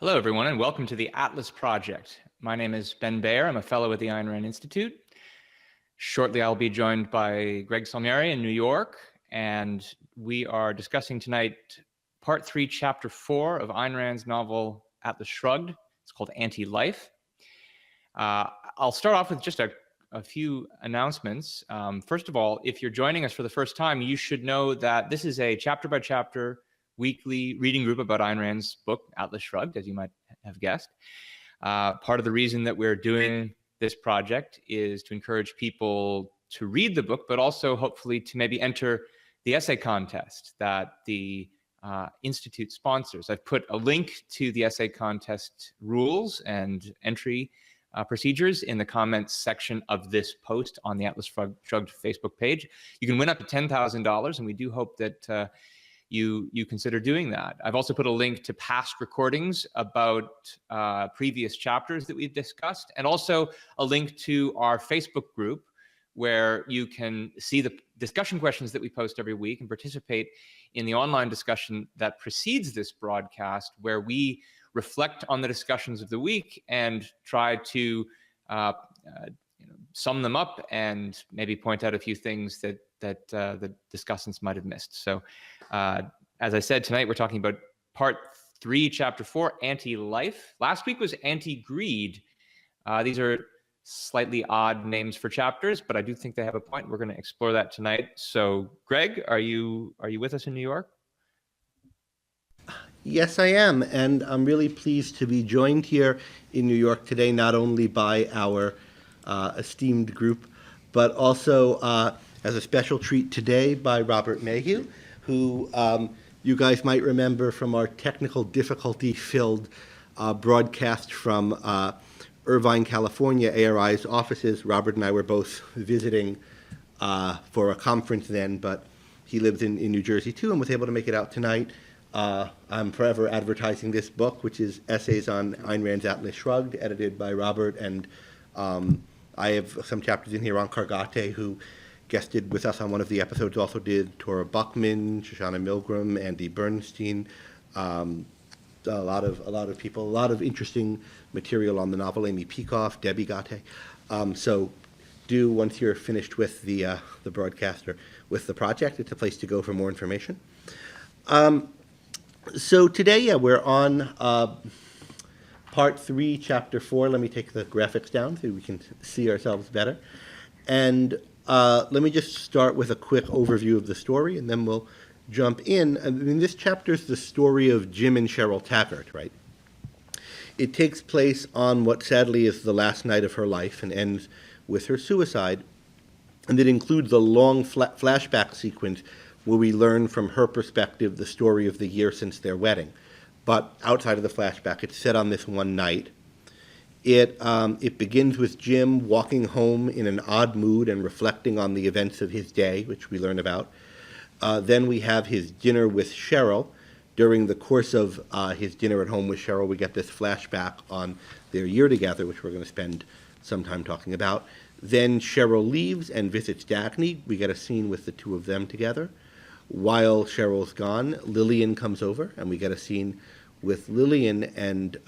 Hello, everyone, and welcome to the Atlas Project. My name is Ben Bayer. I'm a fellow at the Ayn Rand Institute. Shortly, I'll be joined by Greg Salmieri in New York, and we are discussing tonight Part 3, Chapter 4 of Ayn Rand's novel Atlas Shrugged. It's called AntiLife. I'll start off with just a few announcements. First of all, if you're joining us for the first time, you should know that this is a chapter-by-chapter weekly reading group about Ayn Rand's book, Atlas Shrugged, as you might have guessed. Part of the reason that we're doing this project is to encourage people to read the book, but also hopefully to maybe enter the essay contest that the Institute sponsors. I've put a link to the essay contest rules and entry procedures in the comments section of this post on the Atlas Shrugged Facebook page. You can win up to $10,000, and we do hope that you consider doing that. I've also put a link to past recordings about previous chapters that we've discussed, and also a link to our Facebook group where you can see the discussion questions that we post every week and participate in the online discussion that precedes this broadcast, where we reflect on the discussions of the week and try to sum them up and maybe point out a few things that the discussants might have missed. So as I said, tonight we're talking about Part 3, Chapter 4, Anti-Life. Last week was Anti-Greed. These are slightly odd names for chapters, but I do think they have a point. We're going to explore that tonight. So Greg, are you with us in New York? Yes, I am, and I'm really pleased to be joined here in New York today, not only by our esteemed group, but also as a special treat today by Robert Mayhew, who you guys might remember from our technical difficulty-filled broadcast from Irvine, California, ARI's offices. Robert and I were both visiting for a conference then, but he lives in New Jersey too and was able to make it out tonight. I'm forever advertising this book, which is Essays on Ayn Rand's Atlas Shrugged, edited by Robert, and I have some chapters in here on Kargate, who guested with us on one of the episodes, also did Tora Buckman, Shoshana Milgram, Andy Bernstein, a lot of people, a lot of interesting material on the novel, Amy Peikoff, Debbie Gate. So do, once you're finished with the broadcast or with the project, it's a place to go for more information. So today, we're on Part 3, Chapter 4. Let me take the graphics down so we can see ourselves better. And let me just start with a quick overview of the story, and then we'll jump in. I mean, this chapter is the story of Jim and Cheryl Taggart, right? It takes place on what sadly is the last night of her life and ends with her suicide. And it includes a long flashback sequence where we learn from her perspective the story of the year since their wedding. But outside of the flashback, it's set on this one night. It begins with Jim walking home in an odd mood and reflecting on the events of his day, which we learn about. Then we have his dinner with Cheryl. During the course of his dinner at home with Cheryl, we get this flashback on their year together, which we're going to spend some time talking about. Then Cheryl leaves and visits Dagny. We get a scene with the two of them together. While Cheryl's gone, Lillian comes over, and we get a scene with Lillian and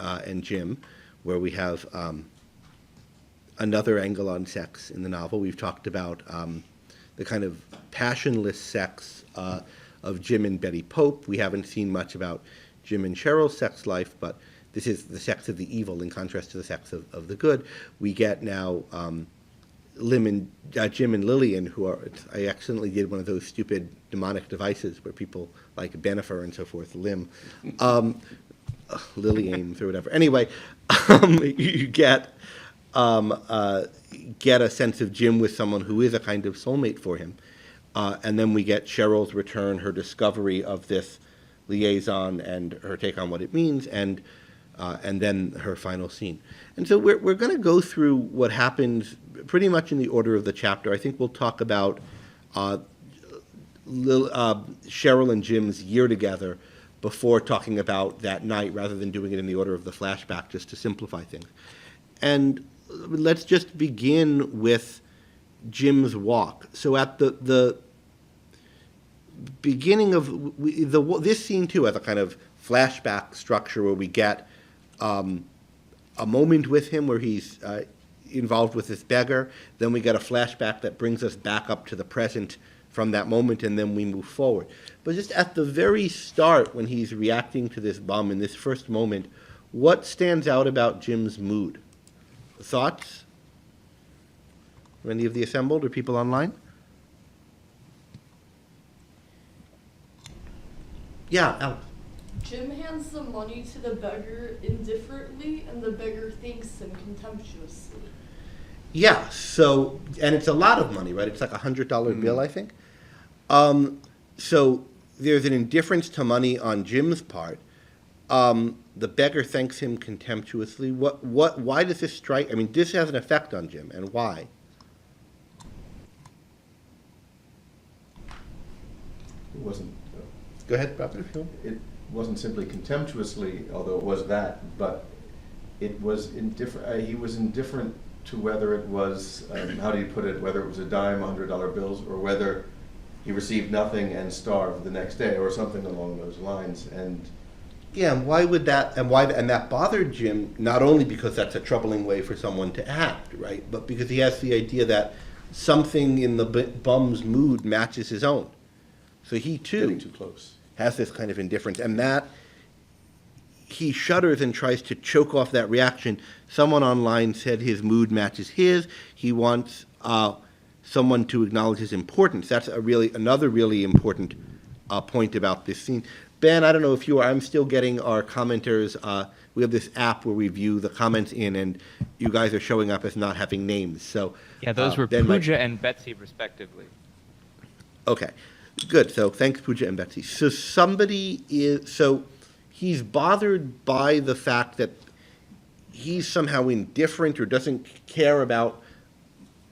Jim, where we have another angle on sex in the novel. We've talked about the kind of passionless sex of Jim and Betty Pope. We haven't seen much about Jim and Cheryl's sex life, but this is the sex of the evil in contrast to the sex of the good. We get now Jim and Lillian, who are, I accidentally did one of those stupid demonic devices where people like Benifer and so forth, Lillian or whatever. Anyway, you get a sense of Jim with someone who is a kind of soulmate for him. And then we get Cheryl's return, her discovery of this liaison and her take on what it means, and then her final scene. And so we're going to go through what happens pretty much in the order of the chapter. I think we'll talk about Cheryl and Jim's year together before talking about that night, rather than doing it in the order of the flashback, just to simplify things. And let's just begin with Jim's walk. So at the beginning of this scene too has a kind of flashback structure where we get a moment with him where he's involved with this beggar. Then we get a flashback that brings us back up to the present from that moment, and then we move forward. But just at the very start, when he's reacting to this bum in this first moment, what stands out about Jim's mood? Thoughts? Any of the assembled or people online? Yeah, Alex. Jim hands the money to the beggar indifferently, and the beggar thanks him contemptuously. Yeah, so, and it's a lot of money, right? It's like $100 bill, I think. So there's an indifference to money on Jim's part. The beggar thanks him contemptuously. Why does this strike? I mean, this has an effect on Jim, and why? It wasn't. Go ahead, Robert. It wasn't simply contemptuously, although it was that, but it was indifferent. He was indifferent to whether it was, how do you put it, whether it was a dime, $100 bills, or whether he received nothing and starved the next day, or something along those lines. And yeah, and why would that? And that bothered Jim not only because that's a troubling way for someone to act, right, but because he has the idea that something in the bum's mood matches his own. So he too getting too close has this kind of indifference, and that he shudders and tries to choke off that reaction. Someone online said his mood matches his. He wants someone to acknowledge his importance. That's another really important point about this scene. Ben, I don't know if you are. I'm still getting our commenters. We have this app where we view the comments in, and you guys are showing up as not having names. So Yeah, those were Ben Pooja and Betsy, respectively. Okay, good. So thanks, Pooja and Betsy. So he's bothered by the fact that he's somehow indifferent or doesn't care about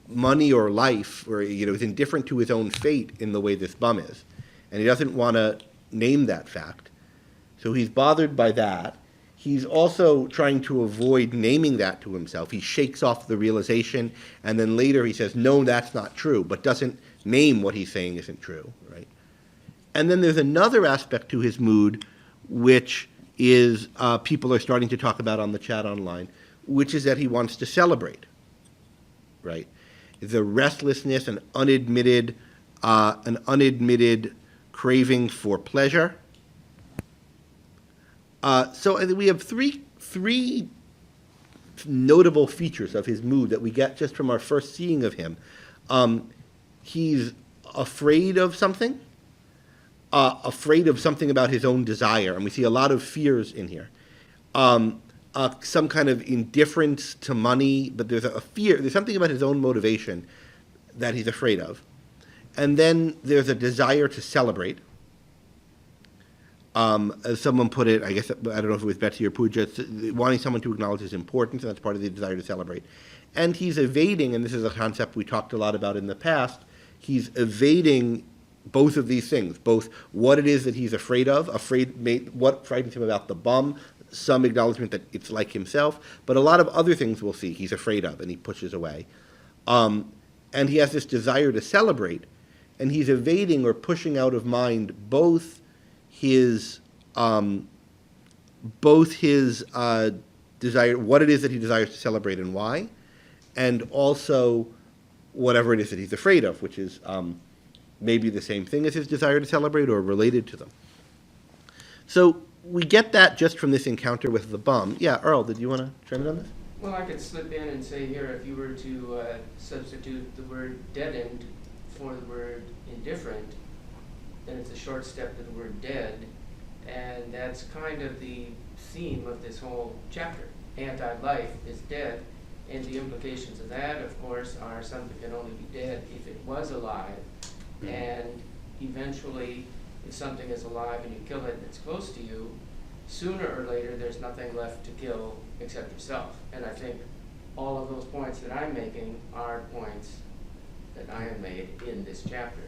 money or life, or is indifferent to his own fate in the way this bum is, and he doesn't want to name that fact. So he's bothered by that. He's also trying to avoid naming that to himself. He shakes off the realization, and then later he says, no, that's not true, but doesn't name what he's saying isn't true, right? And then there's another aspect to his mood, which is people are starting to talk about on the chat online, which is that he wants to celebrate, right? The restlessness and unadmitted craving for pleasure. So I think we have three notable features of his mood that we get just from our first seeing of him. He's afraid of something about his own desire, and we see a lot of fears in here. Some kind of indifference to money, but there's a fear. There's something about his own motivation that he's afraid of. And then there's a desire to celebrate. As someone put it, I guess, I don't know if it was Betsy or Pooja, wanting someone to acknowledge his importance, and that's part of the desire to celebrate. And he's evading, and this is a concept we talked a lot about in the past, he's evading both of these things, both what it is that he's afraid of, what frightens him about the bum, some acknowledgement that it's like himself, but a lot of other things we'll see he's afraid of, and he pushes away. And he has this desire to celebrate, and he's evading or pushing out of mind both his desire, what it is that he desires to celebrate and why, and also whatever it is that he's afraid of, which is maybe the same thing as his desire to celebrate or related to them. So we get that just from this encounter with the bum. Yeah, Earl, did you want to chime in on this? Well, I could slip in and say here, if you were to substitute the word deadened for the word indifferent, then it's a short step to the word dead, and that's kind of the theme of this whole chapter. Anti-life is dead, and the implications of that, of course, are something can only be dead if it was alive, and eventually, if something is alive and you kill it and it's close to you, sooner or later there's nothing left to kill except yourself. And I think all of those points that I'm making are points that I have made in this chapter.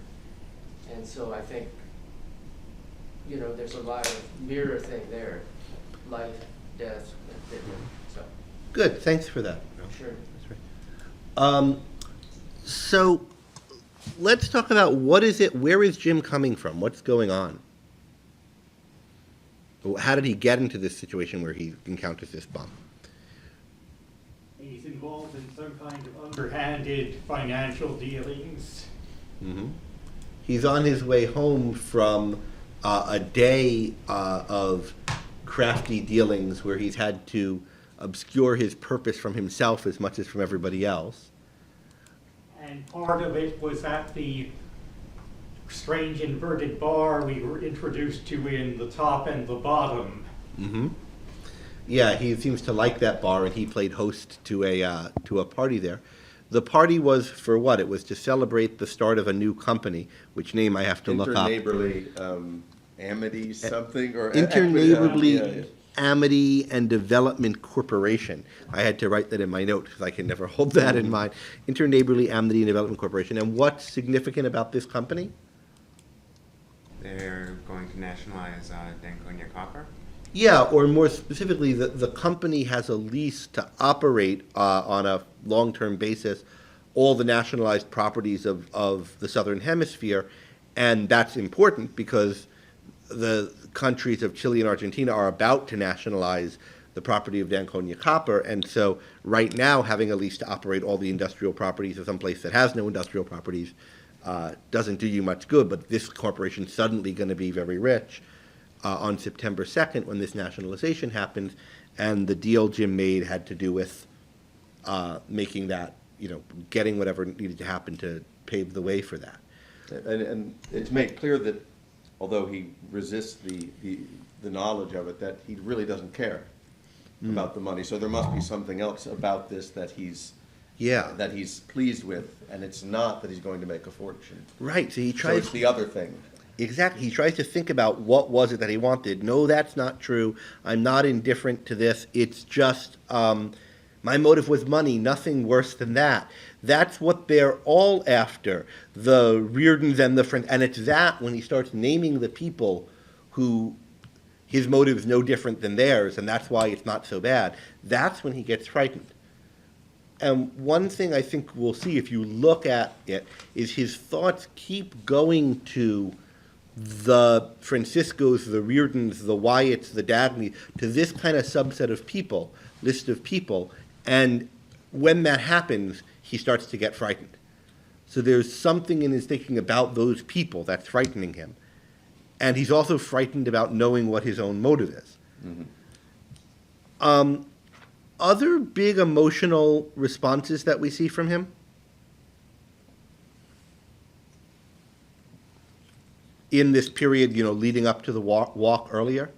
And so I think, there's a lot of mirror thing there, life, death, and so. Good, thanks for that. Sure. That's right. So let's talk about where is Jim coming from? What's going on? How did he get into this situation where he encounters this bomb? He's involved in some kind of underhanded financial dealings. Mm-hmm. He's on his way home from a day of crafty dealings where he's had to obscure his purpose from himself as much as from everybody else. And part of it was at the strange inverted bar we were introduced to in the top and the bottom. Mm-hmm. Yeah, he seems to like that bar, and he played host to a party there. The party was for what? It was to celebrate the start of a new company, which name I have to look up. Interneighborly Amity something or Interneighborly Amity and Development Corporation. I had to write that in my note because I can never hold that in mind. Interneighborly Amity and Development Corporation. And what's significant about this company? They're going to nationalize Danconia Copper. Yeah, or more specifically, the company has a lease to operate on a long-term basis all the nationalized properties of the Southern Hemisphere, and that's important because the countries of Chile and Argentina are about to nationalize the property of Danconia Copper, and so right now having a lease to operate all the industrial properties of some place that has no industrial properties doesn't do you much good, but this corporation's suddenly going to be very rich. On September 2nd, when this nationalization happened, and the deal Jim made had to do with making that, getting whatever needed to happen to pave the way for that. And it's made clear that although he resists the knowledge of it, that he really doesn't care about the money. So there must be something else about this that he's pleased with, and it's not that he's going to make a fortune. Right. So he So tries. it's the other thing. Exactly. He tries to think about what was it that he wanted. No, that's not true. I'm not indifferent to this. It's just my motive was money, nothing worse than that. That's what they're all after, the Riordans and the friends. And it's that when he starts naming the people who his motive is no different than theirs, and that's why it's not so bad, that's when he gets frightened. And one thing I think we'll see if you look at it is his thoughts keep going to the Franciscos, the Riordans, the Wyatts, the Dagny, to this kind of subset of people, list of people, and when that happens, he starts to get frightened. So there's something in his thinking about those people that's frightening him. And he's also frightened about knowing what his own motive is. Mm-hmm. Other big emotional responses that we see from him? In this period, leading up to the walk earlier,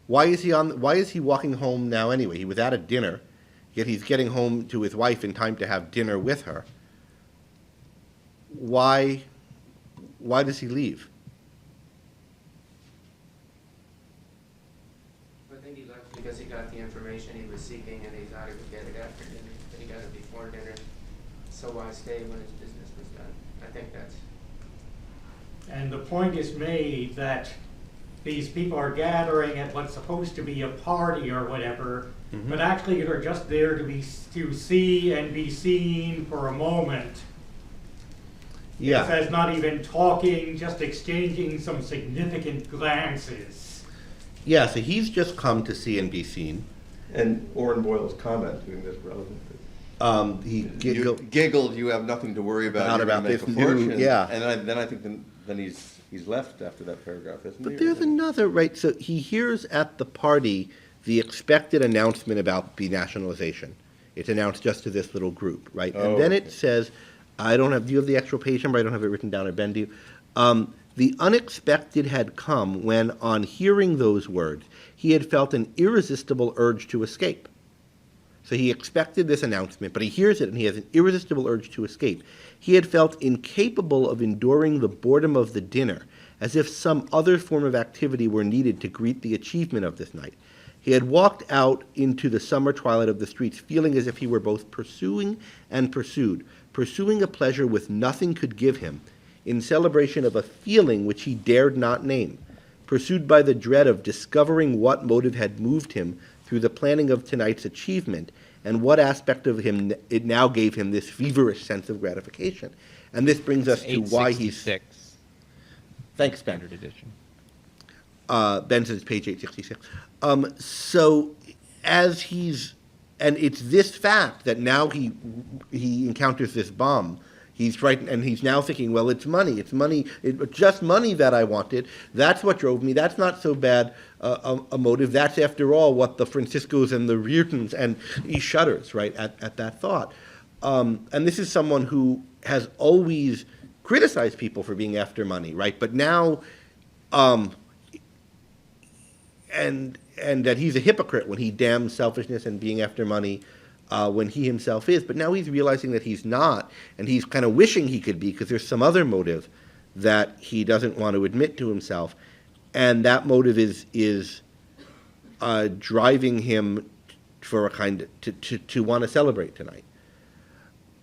why is he walking home now anyway? He was at a dinner, yet he's getting home to his wife in time to have dinner with her. Why does he leave? I think he left because he got the information he was seeking and he thought he would get it after dinner, but he got it before dinner. So why stay when his business was done? I think that's. And the point is made that these people are gathering at what's supposed to be a party or whatever, mm-hmm. but actually they're just there to see and be seen for a moment. Yeah. It says not even talking, just exchanging some significant glances. Yeah, so he's just come to see and be seen. And Orrin Boyle's comment doing this relevant. He giggled. You have nothing to worry about. Not about this new, yeah. And then I think then he's left after that paragraph, isn't he? But there's another, right? So he hears at the party the expected announcement about the nationalization. It's announced just to this little group, right? Oh, and then okay. it says, do you have the actual page number? I don't have it written down, or Ben, do you? The unexpected had come when, on hearing those words, he had felt an irresistible urge to escape. So he expected this announcement, but he hears it and he has an irresistible urge to escape. He had felt incapable of enduring the boredom of the dinner, as if some other form of activity were needed to greet the achievement of this night. He had walked out into the summer twilight of the streets, feeling as if he were both pursuing and pursued, pursuing a pleasure which nothing could give him, in celebration of a feeling which he dared not name, pursued by the dread of discovering what motive had moved him through the planning of tonight's achievement, and what aspect of him it now gave him this feverish sense of gratification. And this brings us to why he's... 866. Thanks, Ben. Standard edition. Ben says page 866. So as and it's this fact that now he encounters this bomb. He's frightened, and he's now thinking, well, it's money, it's just money that I wanted. That's what drove me. That's not so bad a motive. That's, after all, what the Franciscos and the Riordans, and he shudders, right, at that thought. And this is someone who has always criticized people for being after money, right? But now, and that he's a hypocrite when he damns selfishness and being after money when he himself is. But now he's realizing that he's not, and he's kind of wishing he could be, because there's some other motive that he doesn't want to admit to himself, and that motive is driving him for a kind to want to celebrate tonight.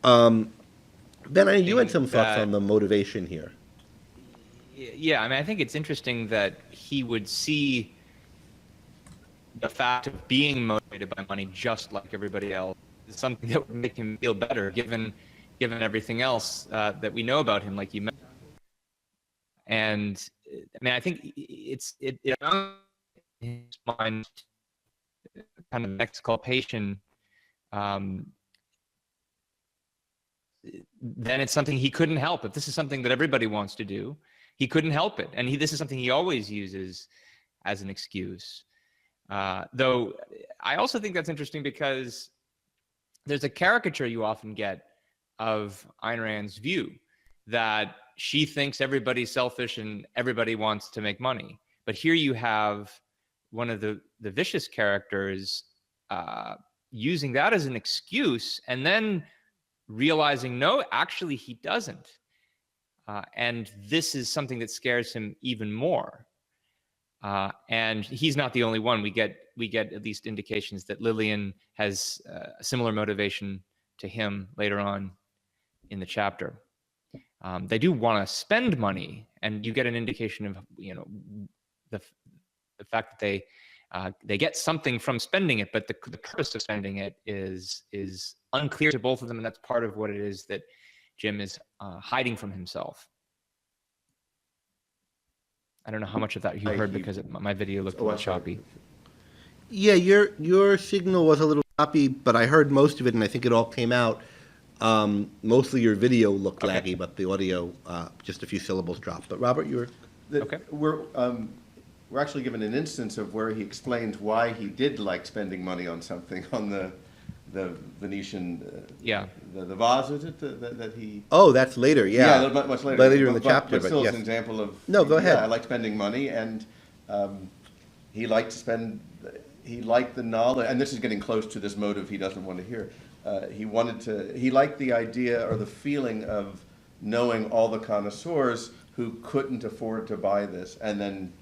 Ben, I know you had some thoughts on the motivation here. Yeah, I mean, I think it's interesting that he would see the fact of being motivated by money just like everybody else is something that would make him feel better, given everything else that we know about him, like you mentioned. And I mean, I think it in his mind kind of exculpation. Then it's something he couldn't help. If this is something that everybody wants to do, he couldn't help it, and this is something he always uses as an excuse. Though I also think that's interesting because there's a caricature you often get of Ayn Rand's view that she thinks everybody's selfish and everybody wants to make money. But here you have one of the vicious characters using that as an excuse and then realizing, no, actually he doesn't. And this is something that scares him even more. And he's not the only one. We get at least indications that Lillian has a similar motivation to him later on in the chapter. They do want to spend money, and you get an indication of the fact that they get something from spending it, but the purpose of spending it is unclear to both of them, and that's part of what it is that Jim is hiding from himself. I don't know how much of that you heard because my video looked a little choppy. Yeah, your signal was a little choppy, but I heard most of it, and I think it all came out. Mostly your video looked laggy, but the audio, just a few syllables dropped. But Robert, you were... Okay. We're actually given an instance of where he explains why he did like spending money on something, on the Venetian, the vase, is it, that he... Oh, that's later, yeah. Yeah, much later. Later in the chapter, but still yes. it's an example of... No, go ahead. Yeah, I like spending money, and he liked to spend... He liked the knowledge, and this is getting close to this motive he doesn't want to hear. He liked the idea or the feeling of knowing all the connoisseurs who couldn't afford to buy this, and then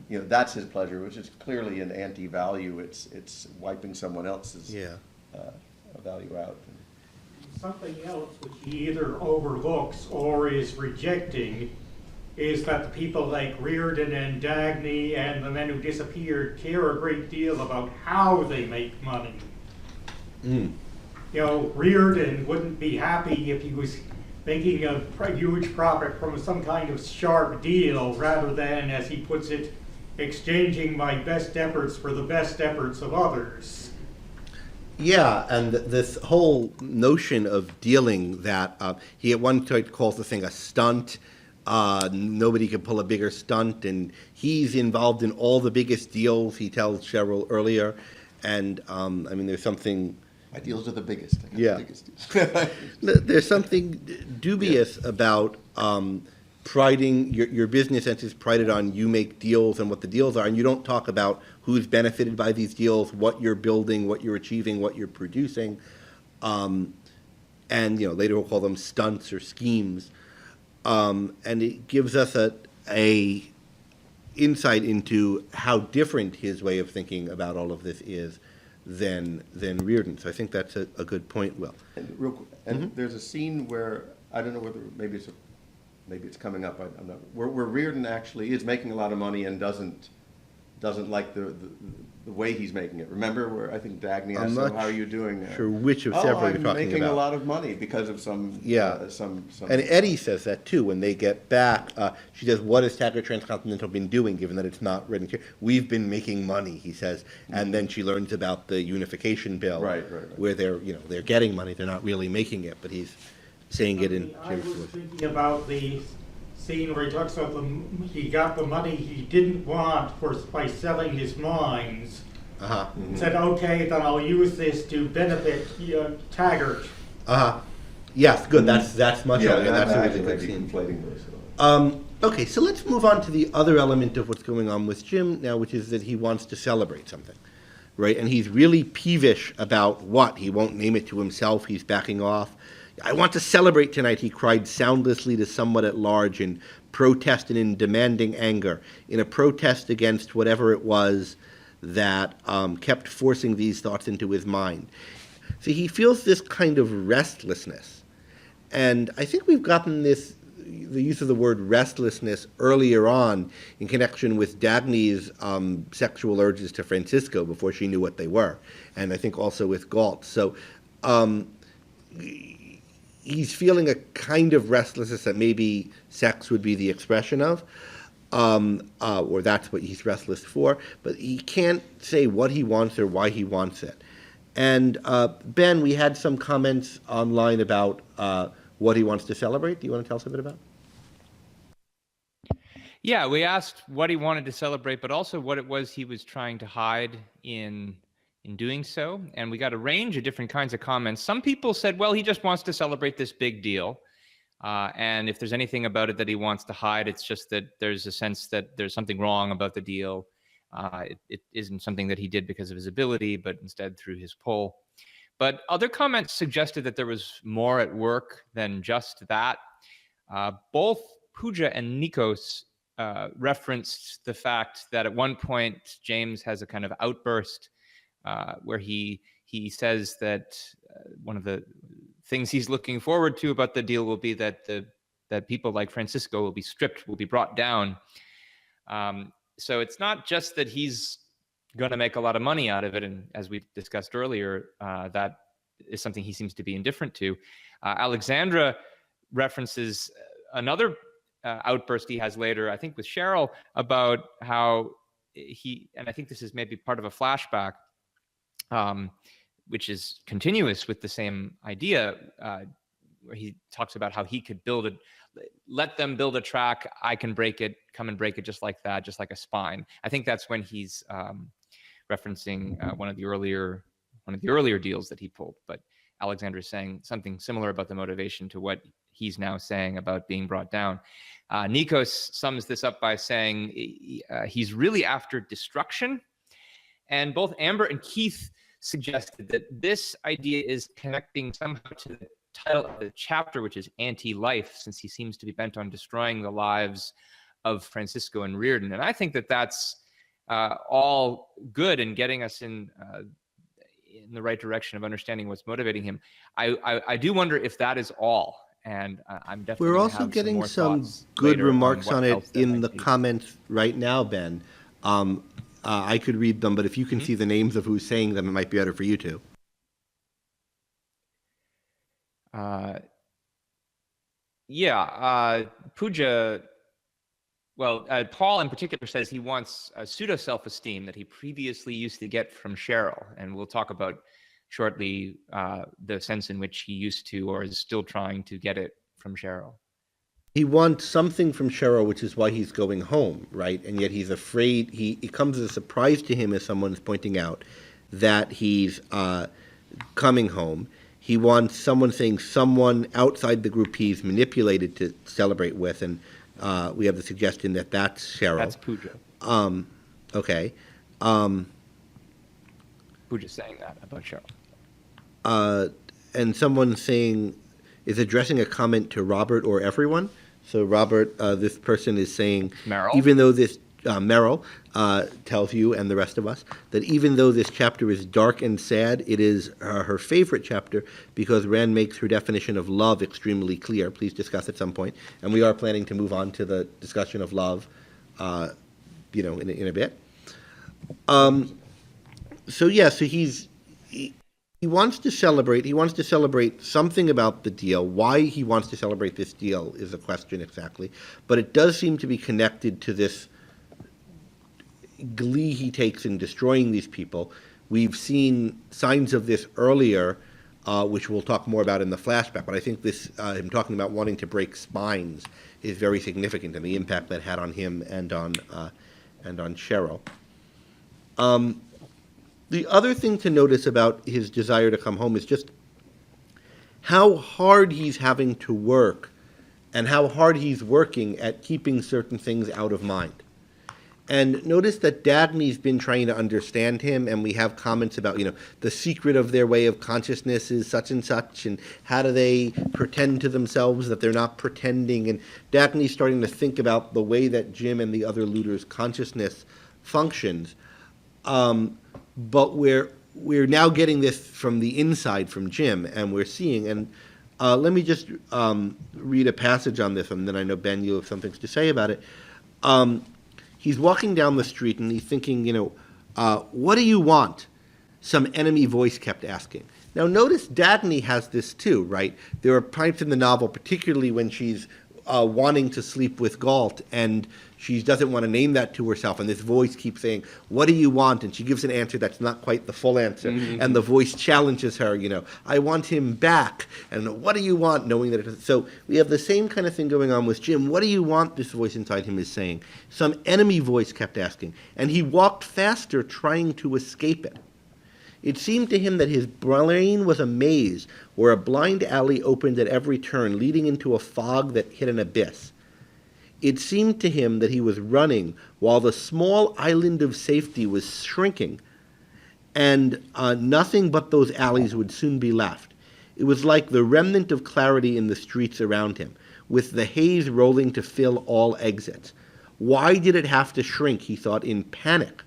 that's his pleasure, which is clearly an anti-value. It's wiping someone else's value out. Something else which he either overlooks or is rejecting is that the people like Riordan and Dagny and the men who disappeared care a great deal about how they make money. Riordan wouldn't be happy if he was making a huge profit from some kind of sharp deal rather than, as he puts it, exchanging my best efforts for the best efforts of others. Yeah, and this whole notion of dealing that he at one point calls the thing a stunt. Nobody can pull a bigger stunt, and he's involved in all the biggest deals, he tells Cheryl earlier. And there's something... My deals are the biggest. Yeah. There's something dubious about priding your business entity is prided on you make deals and what the deals are, and you don't talk about who's benefited by these deals, what you're building, what you're achieving, what you're producing, and later we'll call them stunts or schemes, and it gives us a insight into how different his way of thinking about all of this is than Riordan. So I think that's a good point, Will. And there's a scene where I don't know whether maybe it's coming up. I'm not where Riordan actually is making a lot of money and doesn't doesn't like the way he's making it. Remember where I think Dagny asked him, how are you doing? Sure which of several you're talking about. I'm making a lot of money because of some... Yeah. some And Eddie says that too. When they get back, she says, what has Taggart Transcontinental been doing, given that it's not written here? We've been making money, he says. And then she learns about the unification bill, Right. where they're getting money. They're not really making it, but he's saying it in... I was thinking about the scene where he talks about he got the money he didn't want by selling his mines. Uh-huh. Said, okay, then I'll use this to benefit Taggart. Uh-huh. Yes, good. That's much yeah, earlier. That's a really may good be scene. conflating those. Okay, so let's move on to the other element of what's going on with Jim now, which is that he wants to celebrate something, right? And he's really peevish about what? He won't name it to himself. He's backing off. I want to celebrate tonight, he cried soundlessly to someone at large in protest and in demanding anger, in a protest against whatever it was that kept forcing these thoughts into his mind. See, he feels this kind of restlessness. And I think we've gotten the use of the word restlessness earlier on in connection with Dagny's sexual urges to Francisco before she knew what they were, and I think also with Galt. So he's feeling a kind of restlessness that maybe sex would be the expression of, or that's what he's restless for, but he can't say what he wants or why he wants it. And Ben, we had some comments online about what he wants to celebrate. Do you want to tell us a bit about it? Yeah, we asked what he wanted to celebrate, but also what it was he was trying to hide in doing so. And we got a range of different kinds of comments. Some people said, well, he just wants to celebrate this big deal. And if there's anything about it that he wants to hide, it's just that there's a sense that there's something wrong about the deal. It isn't something that he did because of his ability, but instead through his pull. But other comments suggested that there was more at work than just that. Both Pooja and Nikos referenced the fact that at one point, James has a kind of outburst where he says that one of the things he's looking forward to about the deal will be that that people like Francisco will be stripped, will be brought down. So it's not just that he's going to make a lot of money out of it, and as we discussed earlier, that is something he seems to be indifferent to. Alexandra references another outburst he has later, I think with Cheryl, about how and I think this is maybe part of a flashback, which is continuous with the same idea, where he talks about how he could let them build a track, I can break it, come and break it just like that, just like a spine. I think that's when he's referencing one of the earlier deals that he pulled. But Alexander is saying something similar about the motivation to what he's now saying about being brought down. Nikos sums this up by saying he's really after destruction. And both Amber and Keith suggested that this idea is connecting somehow to the title of the chapter, which is AntiLife, since he seems to be bent on destroying the lives of Francisco and Riordan. And I think that that's all good and getting us in the right direction of understanding what's motivating him. I do wonder if that is all. And I'm definitely We're also getting some good remarks on it in the comments right now, Ben. I could read them, but if you can see the names of who's saying them, it might be better for you to. Pooja, Paul in particular says he wants a pseudo self-esteem that he previously used to get from Cheryl. And we'll talk about shortly the sense in which he used to or is still trying to get it from Cheryl. He wants something from Cheryl, which is why he's going home, right? And yet he's afraid. It comes as a surprise to him, as someone is pointing out, that he's coming home. He wants someone saying someone outside the group he's manipulated to celebrate with, and we have the suggestion that that's Cheryl. That's Pooja. Okay. Pooja's saying that about Cheryl. And someone is addressing a comment to Robert or everyone. So Robert, this person is saying, Meryl. Even though this, Meryl tells you and the rest of us, that even though this chapter is dark and sad, it is her favorite chapter because Rand makes her definition of love extremely clear. Please discuss at some point. And we are planning to move on to the discussion of love, in a bit. So yeah, so he wants to celebrate. He wants to celebrate something about the deal. Why he wants to celebrate this deal is a question exactly, but it does seem to be connected to this glee he takes in destroying these people. We've seen signs of this earlier, which we'll talk more about in the flashback. But I think this him talking about wanting to break spines is very significant, and the impact that had on him and on Cheryl. The other thing to notice about his desire to come home is just how hard he's having to work and how hard he's working at keeping certain things out of mind. And notice that Dagny's been trying to understand him, and we have comments about, the secret of their way of consciousness is such and such, and how do they pretend to themselves that they're not pretending. And Dagny's starting to think about the way that Jim and the other looters' consciousness functions. But we're now getting this from the inside from Jim, and we're seeing, and let me just read a passage on this, and then I know, Ben, you have some things to say about it. He's walking down the street, and he's thinking, what do you want? Some enemy voice kept asking. Now, notice Dagny has this too, right? There are points in the novel, particularly when she's wanting to sleep with Galt, and she doesn't want to name that to herself, and this voice keeps saying, what do you want? And she gives an answer that's not quite the full answer, and the voice challenges her, I want him back, and what do you want, knowing that so we have the same kind of thing going on with Jim. What do you want? This voice inside him is saying. Some enemy voice kept asking, and he walked faster, trying to escape it. It seemed to him that his brain was a maze where a blind alley opened at every turn, leading into a fog that hid an abyss. It seemed to him that he was running while the small island of safety was shrinking, and nothing but those alleys would soon be left. It was like the remnant of clarity in the streets around him, with the haze rolling to fill all exits. Why did it have to shrink, he thought, in panic?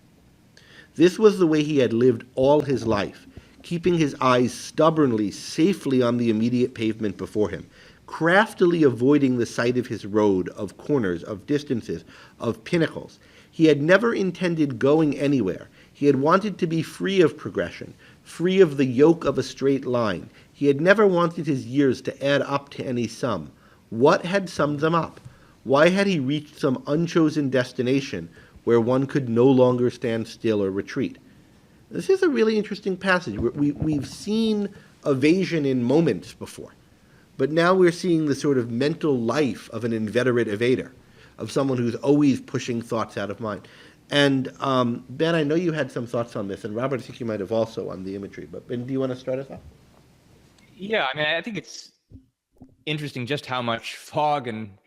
This was the way he had lived all his life, keeping his eyes stubbornly, safely on the immediate pavement before him, craftily avoiding the sight of his road, of corners, of distances, of pinnacles. He had never intended going anywhere. He had wanted to be free of progression, free of the yoke of a straight line. He had never wanted his years to add up to any sum. What had summed them up? Why had he reached some unchosen destination where one could no longer stand still or retreat? This is a really interesting passage. We've seen evasion in moments before, but now we're seeing the sort of mental life of an inveterate evader, of someone who's always pushing thoughts out of mind. And Ben, I know you had some thoughts on this, and Robert, I think you might have also on the imagery, but Ben, do you want to start us off? Yeah, I think it's interesting just how much fog and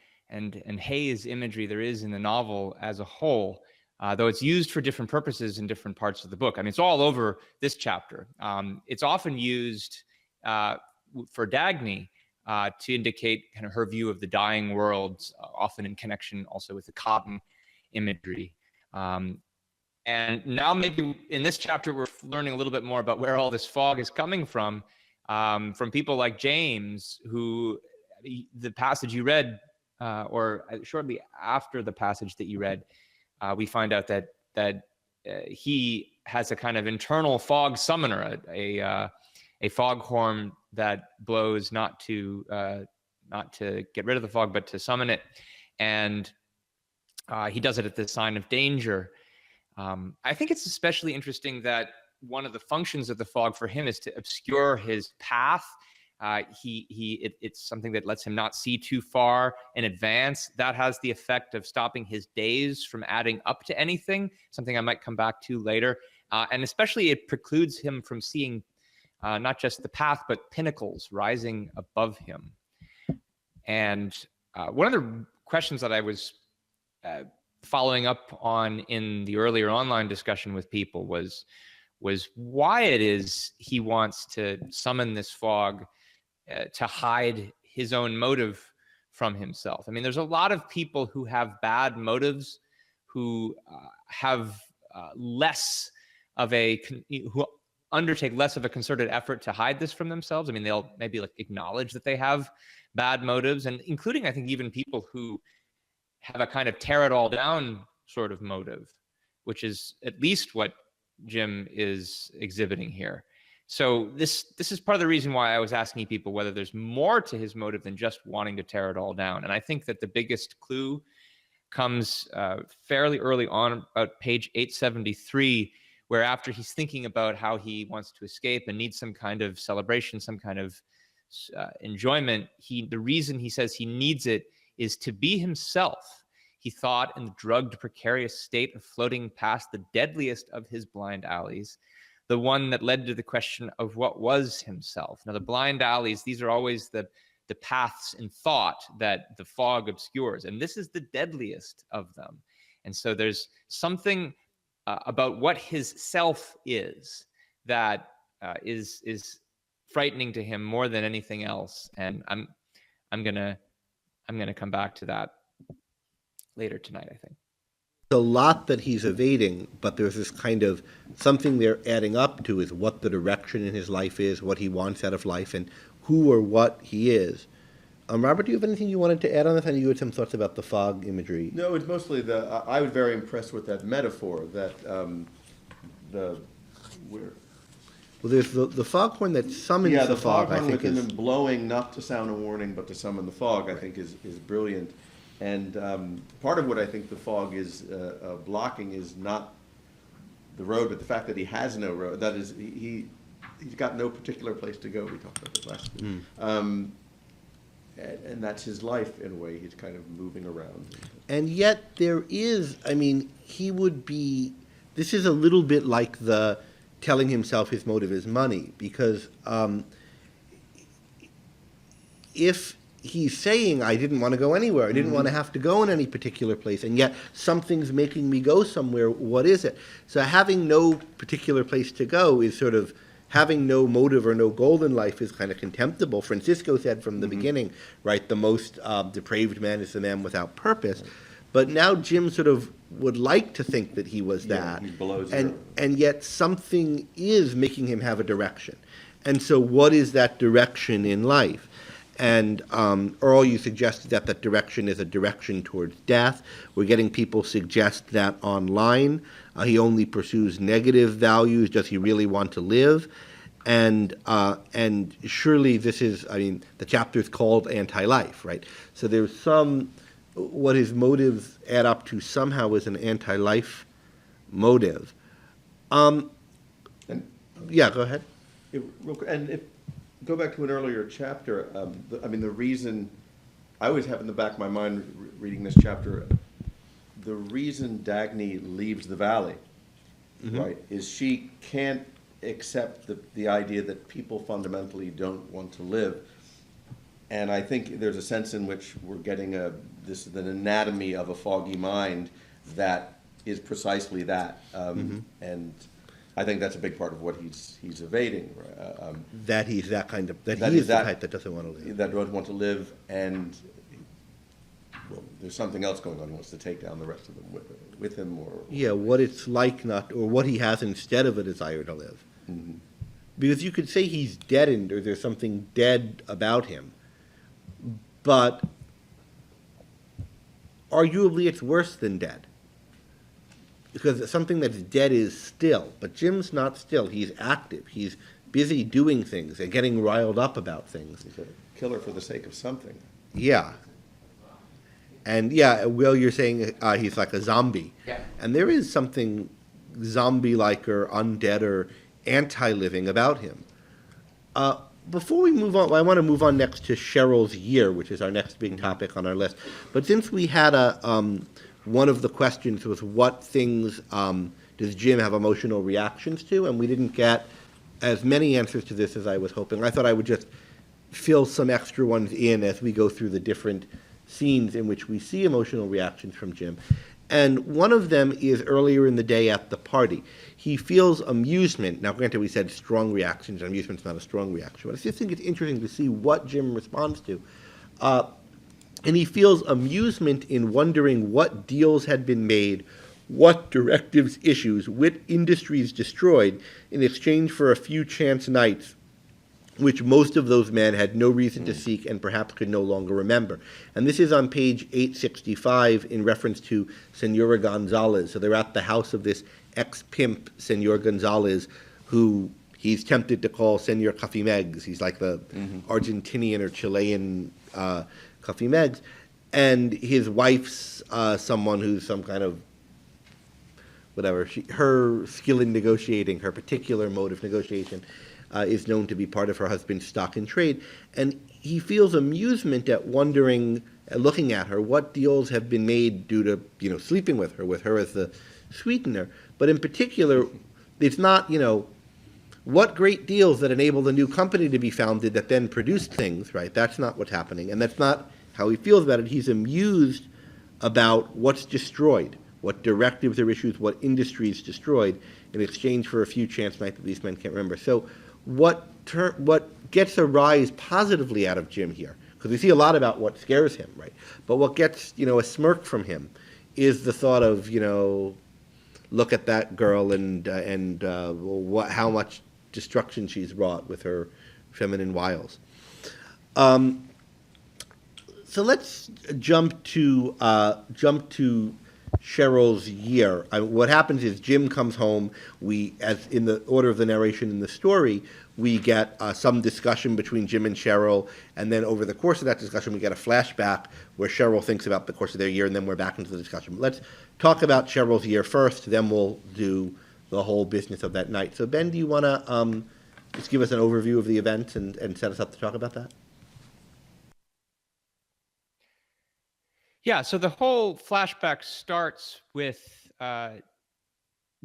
haze imagery there is in the novel as a whole, though it's used for different purposes in different parts of the book. It's all over this chapter. It's often used for Dagny to indicate kind of her view of the dying world, often in connection also with the cotton imagery. And now maybe in this chapter, we're learning a little bit more about where all this fog is coming from people like James, who the passage you read, or shortly after the passage that you read, we find out that he has a kind of internal fog summoner, a foghorn that blows not to get rid of the fog, but to summon it. And he does it at the sign of danger. I think it's especially interesting that one of the functions of the fog for him is to obscure his path. It's something that lets him not see too far in advance. That has the effect of stopping his days from adding up to anything, something I might come back to later. And especially it precludes him from seeing not just the path, but pinnacles rising above him. And one of the questions that I was following up on in the earlier online discussion with people was why it is he wants to summon this fog to hide his own motive from himself. There's a lot of people who have bad motives, who have who undertake less of a concerted effort to hide this from themselves. They'll maybe acknowledge that they have bad motives, and including, I think, even people who have a kind of tear it all down sort of motive. which is at least what Jim is exhibiting here. So this is part of the reason why I was asking people whether there's more to his motive than just wanting to tear it all down. And I think that the biggest clue comes fairly early on, about page 873, where after he's thinking about how he wants to escape and needs some kind of celebration, some kind of enjoyment, the reason he says he needs it is to be himself. He thought in the drugged, precarious state of floating past the deadliest of his blind alleys, the one that led to the question of what was himself. Now, the blind alleys, these are always the paths in thought that the fog obscures, and this is the deadliest of them. And so there's something about what his self is that is frightening to him more than anything else. And I'm gonna come back to that later tonight, I think. A lot that he's evading, but there's this kind of something they're adding up to is what the direction in his life is, what he wants out of life, and who or what he is. Robert, do you have anything you wanted to add on this? I know you had some thoughts about the fog imagery. No, it's mostly I was very impressed with that metaphor that Well, there's the foghorn that summons yeah, the fog, I foghorn think within is... him blowing not to sound a warning but to summon the fog, I think is brilliant. And part of what I think the fog is blocking is not the road, but the fact that he has no road. That is, he's got no particular place to go. We talked about that last week. And that's his life in a way. He's kind of moving around. And yet there is, I mean, he would be, this is a little bit like the telling himself his motive is money, because if he's saying, I didn't want to go anywhere, I didn't want to have to go in any particular place, and yet something's making me go somewhere, what is it? So having no particular place to go is sort of, having no motive or no goal in life is kind of contemptible. Francisco said from the beginning, right, the most depraved man is the man without purpose. But now Jim sort of would like to think that he was that. He's below zero. And yet something is making him have a direction. And so what is that direction in life? And Earl, you suggested that that direction is a direction towards death. We're getting people suggest that online. He only pursues negative values. Does he really want to live? And surely this is, I mean, the chapter is called AntiLife, right? So there's some, what his motives add up to somehow is an anti-life motive. Yeah, go ahead. Go back to an earlier chapter. I mean, the reason I always have in the back of my mind reading this chapter, the reason Dagny leaves the valley, right, is she can't accept the idea that people fundamentally don't want to live. And I think there's a sense in which we're getting an anatomy of a foggy mind that is precisely that. And I think that's a big part of what he's evading. That he's that kind of, that that he is is the that- type that doesn't want to live. That doesn't want to live, and well, there's something else going on. He wants to take down the rest of them with him, or Yeah, what it's like not, or what he has instead of a desire to live. Because you could say he's deadened, or there's something dead about him, but arguably it's worse than dead. Because something that's dead is still, but Jim's not still. He's active. He's busy doing things and getting riled up about things. he's a killer for the sake of something. Yeah. And yeah, Will, you're saying he's like a zombie. Yeah. And there is something zombie-like or undead or anti-living about him. Before we move on, I want to move on next to Cheryl's year, which is our next big topic on our list. But since we had one of the questions was what things does Jim have emotional reactions to, and we didn't get as many answers to this as I was hoping. I thought I would just fill some extra ones in as we go through the different scenes in which we see emotional reactions from Jim. And one of them is earlier in the day at the party. He feels amusement. Now, granted, we said strong reactions, and amusement's not a strong reaction, but I just think it's interesting to see what Jim responds to. And he feels amusement in wondering what deals had been made, what directives issued, what industries destroyed in exchange for a few chance nights which most of those men had no reason to seek and perhaps could no longer remember. And this is on page 865 in reference to Senora Gonzalez. So they're at the house of this ex-pimp, Senor Gonzalez, who he's tempted to call Senor Coffee Megs. He's like the Argentinian or Chilean Coffee Megs. And his wife's someone who's some kind of whatever. Her skill in negotiating, her particular mode of negotiation, is known to be part of her husband's stock and trade. And he feels amusement at wondering, looking at her, what deals have been made due to, sleeping with her as the sweetener. But in particular, it's not, what great deals that enabled a new company to be founded that then produced things, right? That's not what's happening. And that's not how he feels about it. He's amused about what's destroyed, what directives are issued, what industry is destroyed in exchange for a few chance nights that these men can't remember. So what gets a rise positively out of Jim here, because we see a lot about what scares him, right? But what gets, a smirk from him is the thought of, look at that girl and how much destruction she's wrought with her feminine wiles. So let's jump to Cheryl's year. What happens is Jim comes home. As in the order of the narration in the story, we get some discussion between Jim and Cheryl, and then over the course of that discussion, we get a flashback where Cheryl thinks about the course of their year, and then we're back into the discussion. But let's talk about Cheryl's year first, then we'll do the whole business of that night. So Ben, do you want to just give us an overview of the event and set us up to talk about that? Yeah, so the whole flashback starts with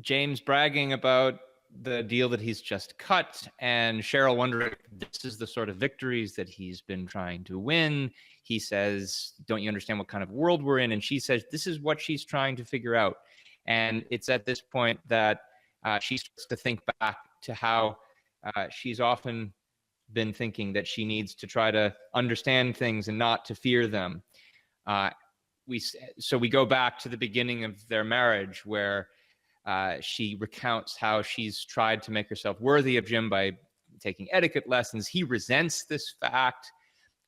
James bragging about the deal that he's just cut, and Cheryl wondering if this is the sort of victories that he's been trying to win. He says, don't you understand what kind of world we're in? And she says, this is what she's trying to figure out. And it's at this point that she starts to think back to how she's often been thinking that she needs to try to understand things and not to fear them. So we go back to the beginning of their marriage, where she recounts how she's tried to make herself worthy of Jim by taking etiquette lessons. He resents this fact.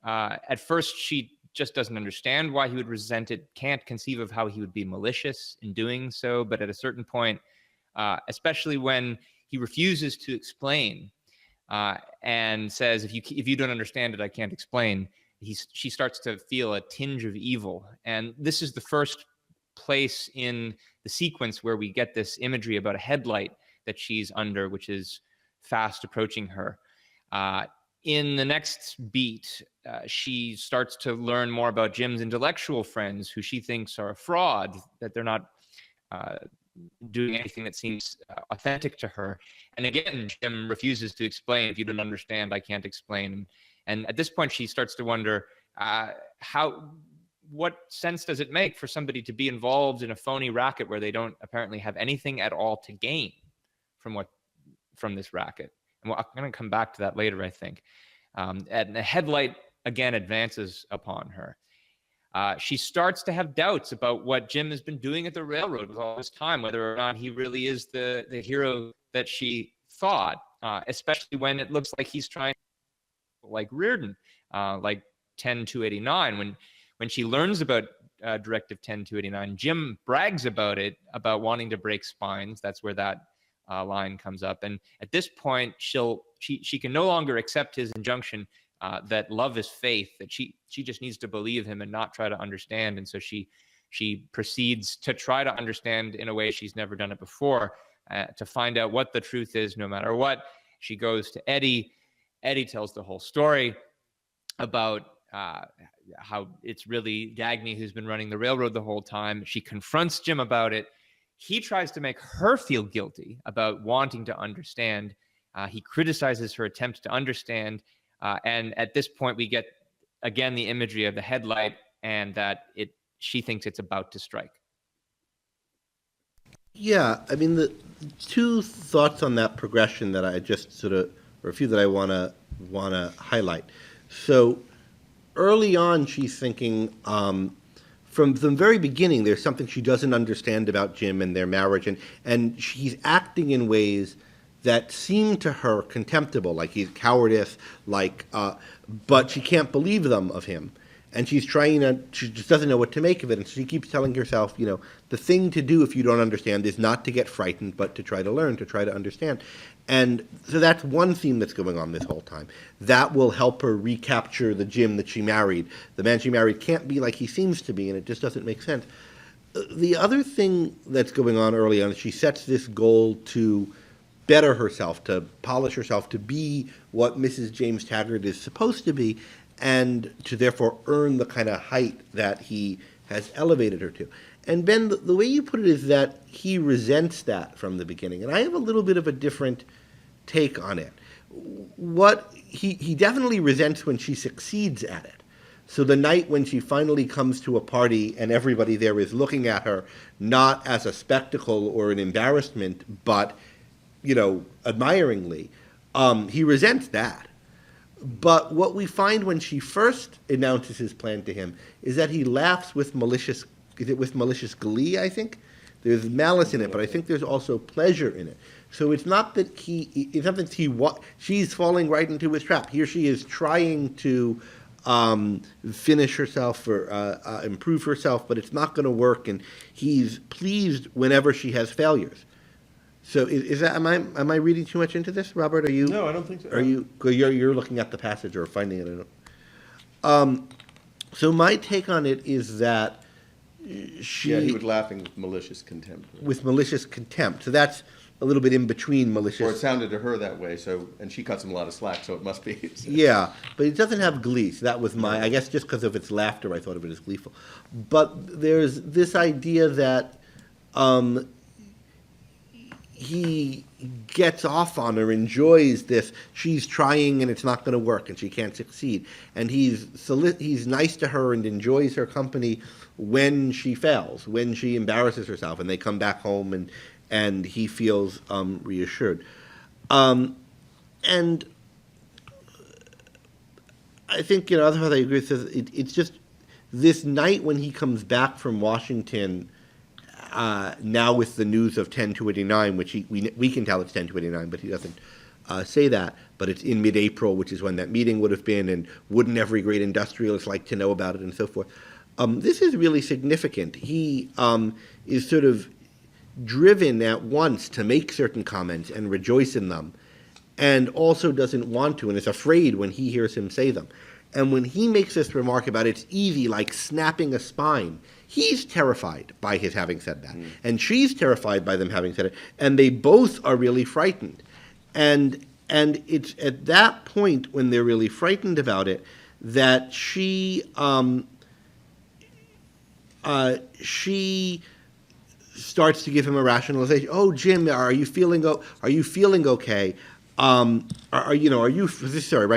At first, she just doesn't understand why he would resent it, can't conceive of how he would be malicious in doing so. But at a certain point, especially when he refuses to explain and says, if you don't understand it, I can't explain, she starts to feel a tinge of evil. And this is the first place in the sequence where we get this imagery about a headlight that she's under, which is fast approaching her. In the next beat, she starts to learn more about Jim's intellectual friends, who she thinks are a fraud, that they're not doing anything that seems authentic to her. And again, Jim refuses to explain. If you don't understand, I can't explain. And at this point, she starts to wonder, what sense does it make for somebody to be involved in a phony racket where they don't apparently have anything at all to gain from this racket? And I'm going to come back to that later, I think. And the headlight again advances upon her. She starts to have doubts about what Jim has been doing at the railroad with all this time, whether or not he really is the hero that she thought, especially when it looks like he's trying like Riordan, like 10289. When she learns about Directive 10289, Jim brags about it, about wanting to break spines. That's where that line comes up. And at this point, she can no longer accept his injunction that love is faith, that she just needs to believe him and not try to understand. And so she proceeds to try to understand in a way she's never done it before, to find out what the truth is no matter what. She goes to Eddie. Eddie tells the whole story about how it's really Dagny who's been running the railroad the whole time. She confronts Jim about it. He tries to make her feel guilty about wanting to understand. He criticizes her attempt to understand. And at this point, we get, again, the imagery of the headlight, and that she thinks it's about to strike. Yeah, I mean, the two thoughts on that progression that I just or a few that I want to highlight. So early on, she's thinking, from the very beginning, there's something she doesn't understand about Jim and their marriage, and she's acting in ways that seem to her contemptible, like he's cowardice, but she can't believe them of him. And she just doesn't know what to make of it. And she keeps telling herself, the thing to do if you don't understand is not to get frightened, but to try to learn, to try to understand. And so that's one theme that's going on this whole time. That will help her recapture the Jim that she married. The man she married can't be like he seems to be, and it just doesn't make sense. The other thing that's going on early on is she sets this goal to better herself, to polish herself, to be what Mrs. James Taggart is supposed to be, and to therefore earn the kind of height that he has elevated her to. And Ben, the way you put it is that he resents that from the beginning. And I have a little bit of a different take on it. What he definitely resents when she succeeds at it. So the night when she finally comes to a party and everybody there is looking at her, not as a spectacle or an embarrassment, but, admiringly, he resents that. But what we find when she first announces his plan to him is that he laughs with malicious glee, I think? There's malice in it, but I think there's also pleasure in it. So it's not that she's falling right into his trap. Here she is trying to finish herself or improve herself, but it's not going to work, and he's pleased whenever she has failures. So is that am I reading too much into this, Robert? Are you? No, I don't think so. Are you? You're looking at the passage or finding it. So my take on it is that he was laughing with malicious contempt. With malicious contempt. So that's a little bit in between malicious. Or it sounded to her that way. And she cuts him a lot of slack, so it must be. Yeah, but it doesn't have glee. So that was I guess just because of its laughter, I thought of it as gleeful. But there's this idea that he gets off on her, enjoys this. She's trying and it's not going to work and she can't succeed. And he's nice to her and enjoys her company when she fails, when she embarrasses herself, and they come back home and he feels reassured. And I think, otherwise I agree with this. It's just this night when he comes back from Washington, now with the news of 10/289, which we can tell it's 10/289, but he doesn't say that. But it's in mid-April, which is when that meeting would have been, and wouldn't every great industrialist like to know about it, and so forth. This is really significant. He is sort of driven at once to make certain comments and rejoice in them, and also doesn't want to, and is afraid when he hears him say them. And when he makes this remark about it's easy, like snapping a spine, he's terrified by his having said that. And she's terrified by them having said it. And they both are really frightened. And it's at that point when they're really frightened about it that she starts to give him a rationalization. Oh, Jim, are you feeling okay? Right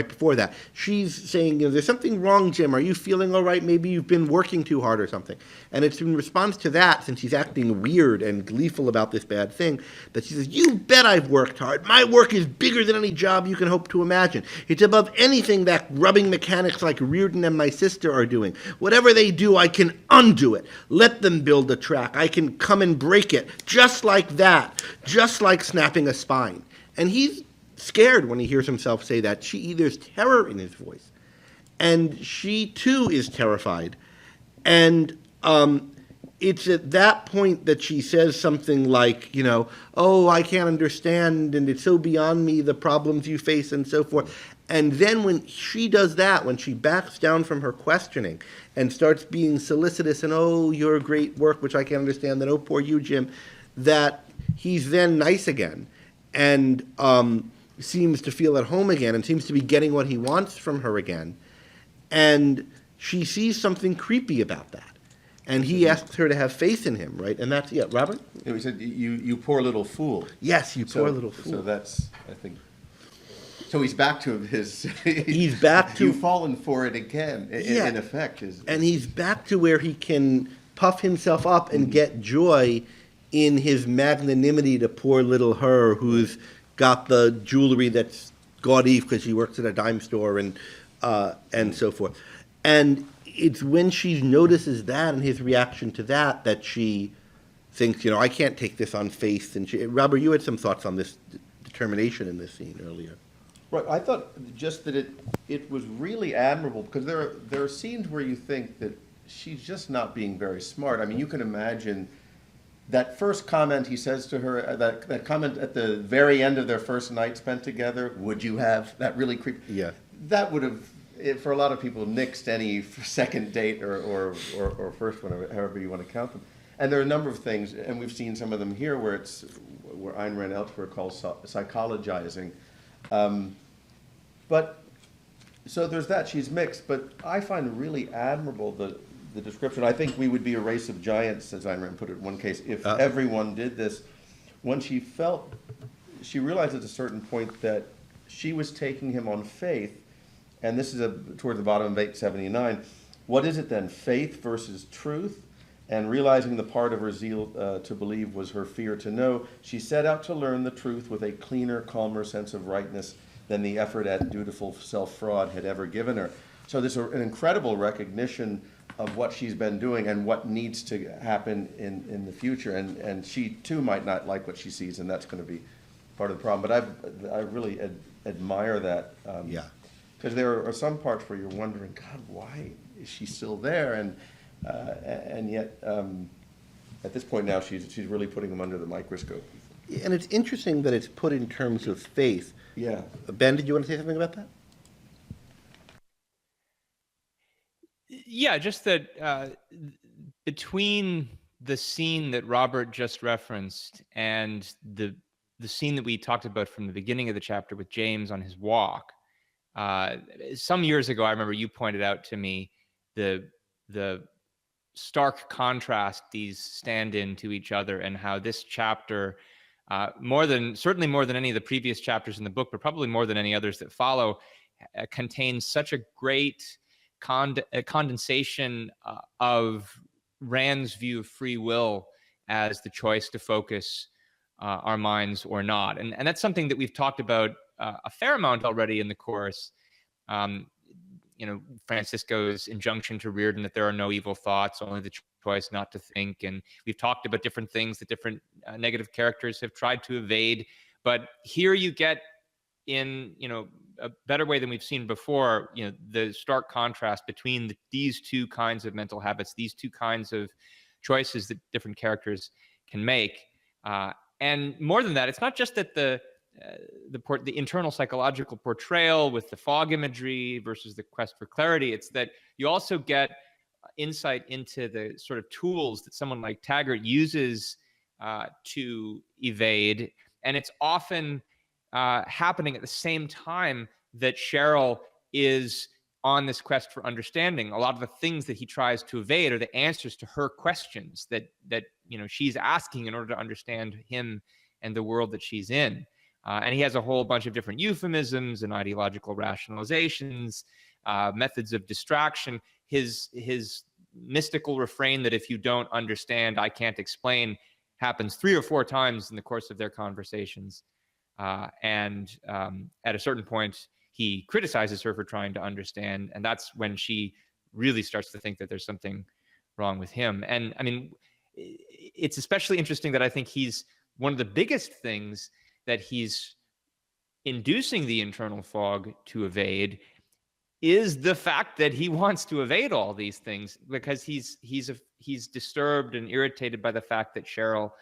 before that, she's saying, there's something wrong, Jim. Are you feeling all right? Maybe you've been working too hard or something. And it's in response to that, since he's acting weird and gleeful about this bad thing, that she says, you bet I've worked hard. My work is bigger than any job you can hope to imagine. It's above anything that grubbing mechanics like Riordan and my sister are doing. Whatever they do, I can undo it. Let them build a track. I can come and break it, just like that, just like snapping a spine. And he's scared when he hears himself say that. There's terror in his voice. And she, too, is terrified. And it's at that point that she says something like, oh, I can't understand, and it's so beyond me, the problems you face, and so forth. And then when she does that, when she backs down from her questioning and starts being solicitous and, oh, your great work, which I can't understand, then, oh, poor you, Jim, that he's then nice again. And seems to feel at home again and seems to be getting what he wants from her again. And she sees something creepy about that. And he asks her to have faith in him, right? And that's, Robert? He said, you poor little fool. Yes, you poor little fool. So that's, I think, so he's back to his... He's back to... You've fallen for it again, in effect. And he's back to where he can puff himself up and get joy in his magnanimity to poor little her who's got the jewelry that's gaudy because she works at a dime store and so forth. And it's when she notices that and his reaction to that that she thinks, I can't take this on faith. And Robert, you had some thoughts on this determination in this scene earlier. Right, I thought just that it was really admirable, because there are scenes where you think that she's just not being very smart. I mean, you can imagine that first comment he says to her, that comment at the very end of their first night spent together, would you have, that really creepy. Yeah. That would have, for a lot of people, nixed any second date or first one, however you want to count them. And there are a number of things, and we've seen some of them here, where Ayn Rand elsewhere calls psychologizing. But, so there's that, she's mixed, but I find really admirable the description. I think we would be a race of giants, as Ayn Rand put it in one case, if everyone did this. When she realized at a certain point that she was taking him on faith, and this is toward the bottom of 879, what is it then, faith versus truth? And realizing the part of her zeal to believe was her fear to know, she set out to learn the truth with a cleaner, calmer sense of rightness than the effort at dutiful self-fraud had ever given her. So there's an incredible recognition of what she's been doing and what needs to happen in the future. And she, too, might not like what she sees, and that's going to be part of the problem. But I really admire that. Yeah. Because there are some parts where you're wondering, God, why is she still there? And yet, at this point now, she's really putting them under the microscope. And it's interesting that it's put in terms of faith. Yeah. Ben, did you want to say something about that? Yeah, just that between the scene that Robert just referenced and the scene that we talked about from the beginning of the chapter with James on his walk, some years ago, I remember you pointed out to me the stark contrast these stand in to each other, and how this chapter, certainly more than any of the previous chapters in the book, but probably more than any others that follow, contains such a great condensation of Rand's view of free will as the choice to focus our minds or not. And that's something that we've talked about a fair amount already in the course. Francisco's injunction to Riordan that there are no evil thoughts, only the choice not to think. And we've talked about different things that different negative characters have tried to evade. But here you get, in a better way than we've seen before, the stark contrast between these two kinds of mental habits, these two kinds of choices that different characters can make. And more than that, it's not just that the internal psychological portrayal with the fog imagery versus the quest for clarity, it's that you also get insight into the sort of tools that someone like Taggart uses to evade. And it's often happening at the same time that Cheryl is on this quest for understanding. A lot of the things that he tries to evade are the answers to her questions that she's asking in order to understand him and the world that she's in. And he has a whole bunch of different euphemisms and ideological rationalizations, methods of distraction. His mystical refrain that if you don't understand, I can't explain, happens 3 or 4 times in the course of their conversations. And at a certain point, he criticizes her for trying to understand. And that's when she really starts to think that there's something wrong with him. And I mean, it's especially interesting that I think he's one of the biggest things that he's inducing the internal fog to evade is the fact that he wants to evade all these things, because he's disturbed and irritated by the fact that Cheryl,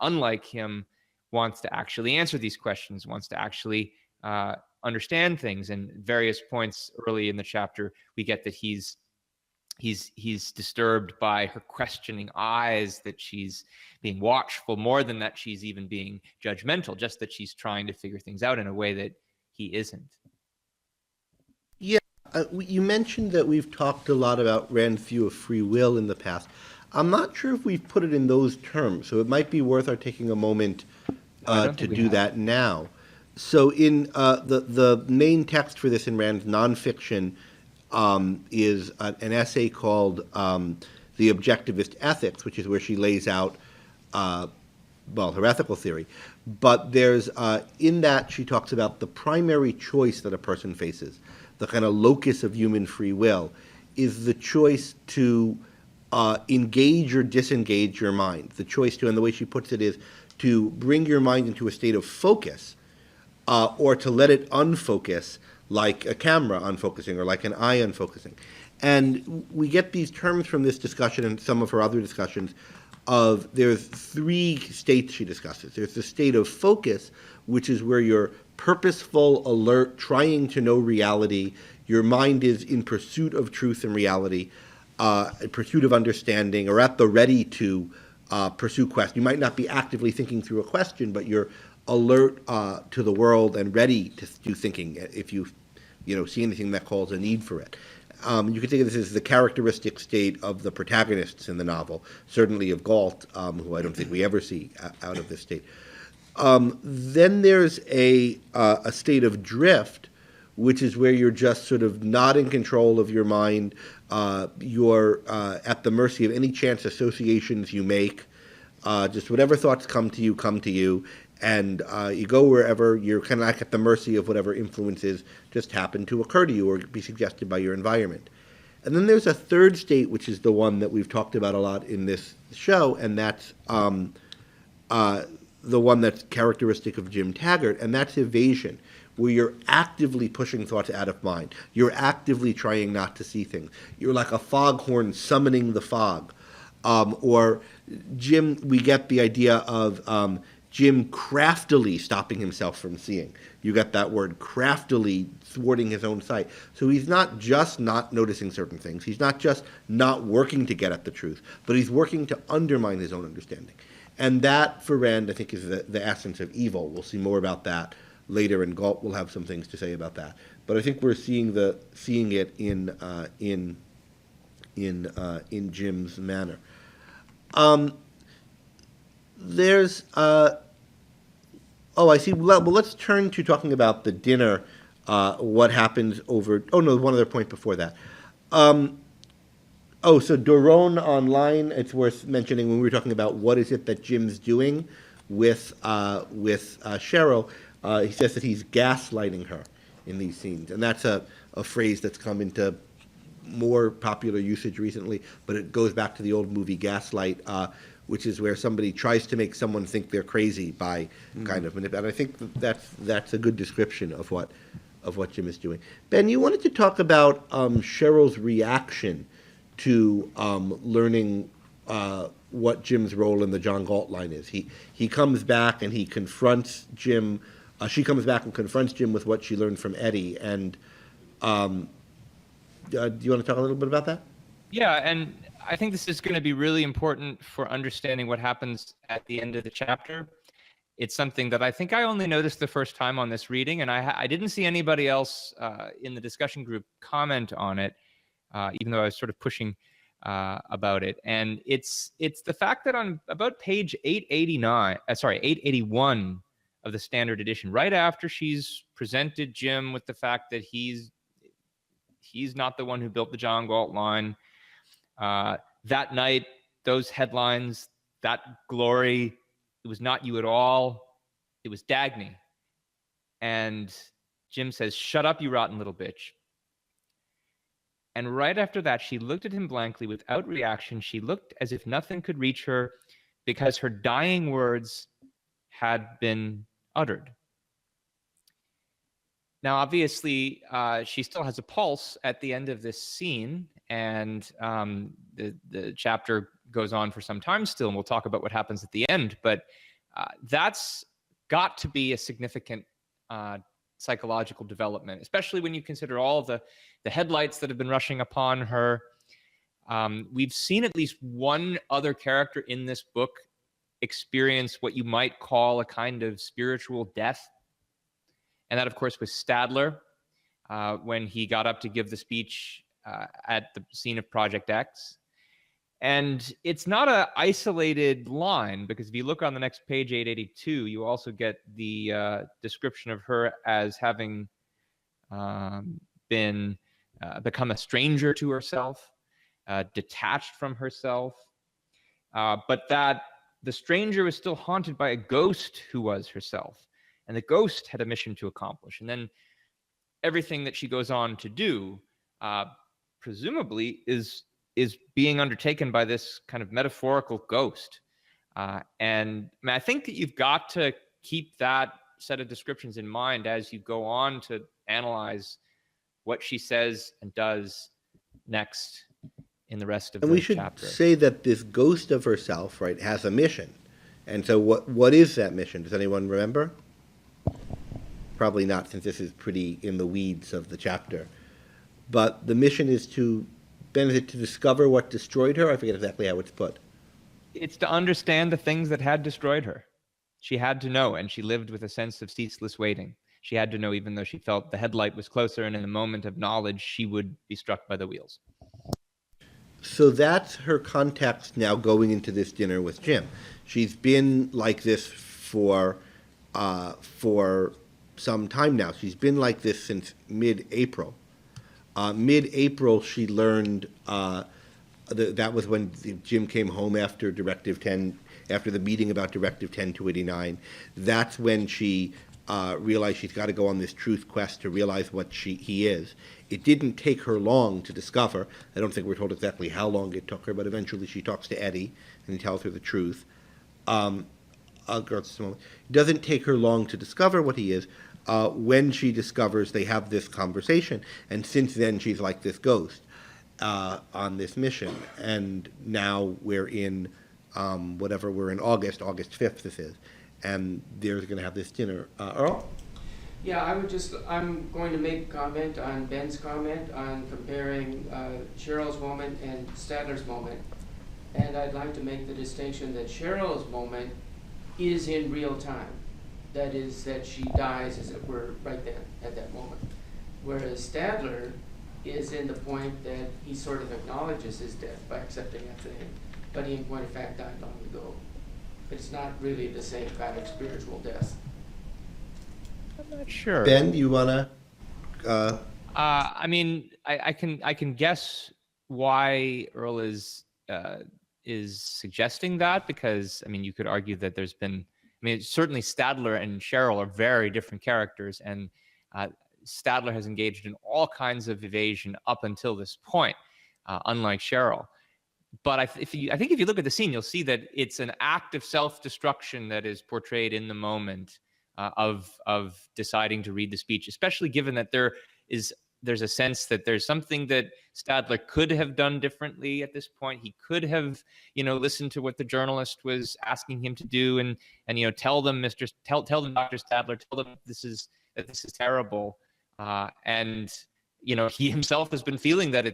unlike him, wants to actually answer these questions, wants to actually understand things. And various points early in the chapter, we get that he's disturbed by her questioning eyes, that she's being watchful more than that she's even being judgmental, just that she's trying to figure things out in a way that he isn't. Yeah, you mentioned that we've talked a lot about Rand's view of free will in the past. I'm not sure if we've put it in those terms, so it might be worth our taking a moment to do that now. So in the main text for this in Rand's nonfiction is an essay called The Objectivist Ethics, which is where she lays out, her ethical theory. But there's, in that she talks about the primary choice that a person faces, the kind of locus of human free will, is the choice to engage or disengage your mind. The choice to, and the way she puts it is, to bring your mind into a state of focus or to let it unfocus like a camera unfocusing or like an eye unfocusing. And we get these terms from this discussion and some of her other discussions of there's three states she discusses. There's the state of focus, which is where you're purposeful, alert, trying to know reality. Your mind is in pursuit of truth and reality, in pursuit of understanding, or at the ready to pursue question. You might not be actively thinking through a question, but you're alert to the world and ready to do thinking if you see anything that calls a need for it. You can think of this as the characteristic state of the protagonists in the novel, certainly of Galt, who I don't think we ever see out of this state. Then there's a state of drift, which is where you're just sort of not in control of your mind. You're at the mercy of any chance associations you make. Just whatever thoughts come to you, and you go wherever. You're kind of like at the mercy of whatever influences just happen to occur to you or be suggested by your environment. And then there's a third state, which is the one that we've talked about a lot in this show, and that's the one that's characteristic of Jim Taggart, and that's evasion, where you're actively pushing thoughts out of mind. You're actively trying not to see things. You're like a foghorn summoning the fog. Or Jim, we get the idea of Jim craftily stopping himself from seeing. You get that word, craftily thwarting his own sight. So he's not just not noticing certain things. He's not just not working to get at the truth, but he's working to undermine his own understanding. And that, for Rand, I think is the essence of evil. We'll see more about that later, and Galt will have some things to say about that. But I think we're seeing it in Jim's manner. There's I see. Well, let's turn to talking about the dinner. What happens over? Oh no, one other point before that. So Doron online. It's worth mentioning when we were talking about what is it that Jim's doing with Cheryl. He says that he's gaslighting her in these scenes, and that's a phrase that's come into more popular usage recently. But it goes back to the old movie Gaslight, which is where somebody tries to make someone think they're crazy by kind of manipulating. And I think that's a good description of what Jim is doing. Ben, you wanted to talk about Cheryl's reaction to learning what Jim's role in the John Galt line is. He comes back and he confronts Jim. She comes back and confronts Jim with what she learned from Eddie. And do you want to talk a little bit about that? Yeah, and I think this is going to be really important for understanding what happens at the end of the chapter. It's something that I think I only noticed the first time on this reading, and I didn't see anybody else in the discussion group comment on it, even though I was sort of pushing about it. And it's the fact that on about page 881 of the standard edition, right after she's presented Jim with the fact that he's not the one who built the John Galt line, that night, those headlines, that glory, it was not you at all, it was Dagny. And Jim says, "Shut up, you rotten little bitch." And right after that, she looked at him blankly without reaction. She looked as if nothing could reach her because her dying words had been uttered. Now, obviously, she still has a pulse at the end of this scene, and the chapter goes on for some time still, and we'll talk about what happens at the end. But that's got to be a significant psychological development, especially when you consider all of the headlights that have been rushing upon her. We've seen at least one other character in this book experience what you might call a kind of spiritual death. And that, of course, was Stadler when he got up to give the speech at the scene of Project X. And it's not an isolated line, because if you look on the next page, 882, you also get the description of her as having become a stranger to herself, detached from herself, but that the stranger was still haunted by a ghost who was herself. And the ghost had a mission to accomplish. And then everything that she goes on to do, presumably, is being undertaken by this kind of metaphorical ghost. And I mean, I think that you've got to keep that set of descriptions in mind as you go on to analyze what she says and does next in the rest of And the we should chapter. say that this ghost of herself, right, has a mission. And so what is that mission? Does anyone remember? Probably not, since this is pretty in the weeds of the chapter. But the mission is to discover what destroyed her. I forget exactly how it's put. It's to understand the things that had destroyed her. She had to know, and she lived with a sense of ceaseless waiting. She had to know, even though she felt the headlight was closer, and in the moment of knowledge, she would be struck by the wheels. So that's her context now going into this dinner with Jim. She's been like this for some time now. She's been like this since mid-April. Mid-April, she learned that was when Jim came home after Directive 10, after the meeting about Directive 10-289. That's when she realized she's got to go on this truth quest to realize what he is. It didn't take her long to discover. I don't think we're told exactly how long it took her, but eventually she talks to Eddie and he tells her the truth. It doesn't take her long to discover what he is. When she discovers, they have this conversation, and since then she's like this ghost on this mission. And now we're in we're in August 5th this is, and they're going to have this dinner. Earl? Yeah, I'm going to make a comment on Ben's comment on comparing Cheryl's moment and Stadler's moment. And I'd like to make the distinction that Cheryl's moment is in real time. That is, that she dies, as it were, right then, at that moment. Whereas Stadler is in the point that he sort of acknowledges his death by accepting ethane, but he in point of fact died long ago. It's not really the same kind of spiritual death. I'm not sure. Ben, you want to? I mean, I can guess why Earl is suggesting that, because I mean, you could argue that there's been. I mean, certainly Stadler and Cheryl are very different characters, and Stadler has engaged in all kinds of evasion up until this point, unlike Cheryl. But I think if you look at the scene, you'll see that it's an act of self-destruction that is portrayed in the moment of deciding to read the speech, especially given that there's a sense that there's something that Stadler could have done differently at this point. He could have, listened to what the journalist was asking him to do, and tell them, tell them, Dr. Stadler, tell them this is terrible. And he himself has been feeling that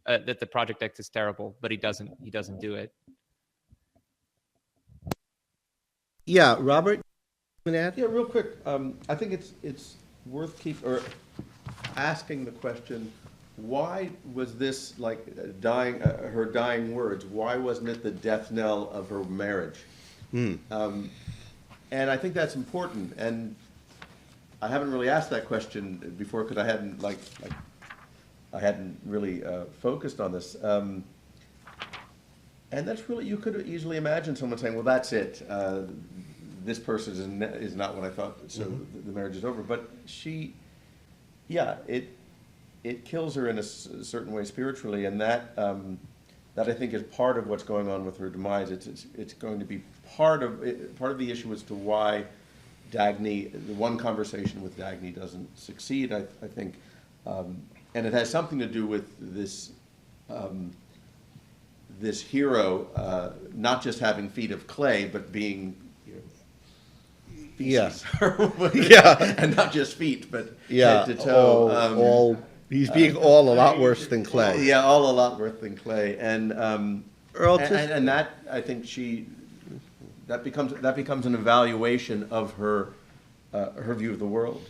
that the Project X is terrible, but he doesn't do it. Yeah, Robert, you want to add? Yeah, real quick. I think it's worth asking the question: why was this like her dying words? Why wasn't it the death knell of her marriage? And I think that's important. And I haven't really asked that question before because I hadn't really focused on this. And that's really, you could easily imagine someone saying, "Well, that's it. This person is not what I thought. So the marriage is over." But it kills her in a certain way spiritually, and that I think is part of what's going on with her demise. It's going to be part of the issue as to why Dagny, the one conversation with Dagny, doesn't succeed. I think, and it has something to do with this this hero not just having feet of clay, but being feces. And not just feet, but head to toe. He's being a lot worse than clay. Yeah, all a lot worse than clay. And Earl, and that, I think that becomes an evaluation of her view of the world.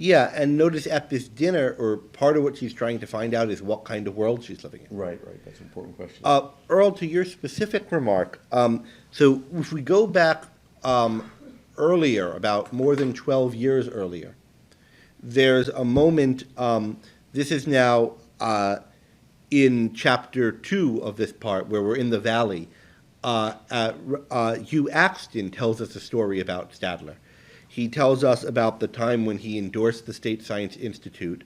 Yeah, and notice at this dinner, or part of what she's trying to find out is what kind of world she's living in. Right. That's an important question. Earl, to your specific remark, so if we go back earlier, about more than 12 years earlier, there's a moment, this is now in chapter 2 of this part, where we're in the valley. Hugh Axton tells us a story about Stadler. He tells us about the time when he endorsed the State Science Institute,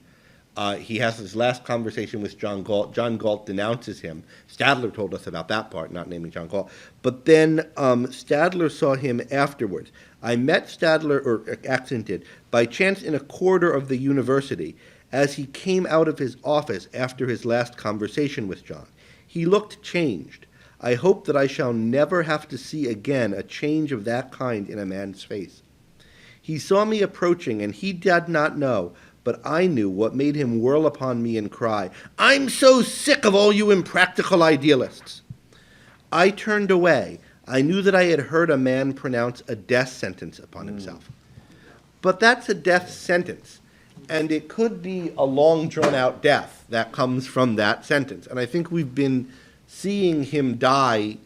He has his last conversation with John Galt. John Galt denounces him. Stadler told us about that part, not naming John Galt. But then Stadler saw him afterwards. I met Stadler, or accented, by chance in a corridor of the university as he came out of his office after his last conversation with John. He looked changed. I hope that I shall never have to see again a change of that kind in a man's face. He saw me approaching, and he did not know, but I knew what made him whirl upon me and cry, "I'm so sick of all you impractical idealists." I turned away. I knew that I had heard a man pronounce a death sentence upon himself. But that's a death sentence, and it could be a long, drawn-out death that comes from that sentence. And I think we've been seeing him die,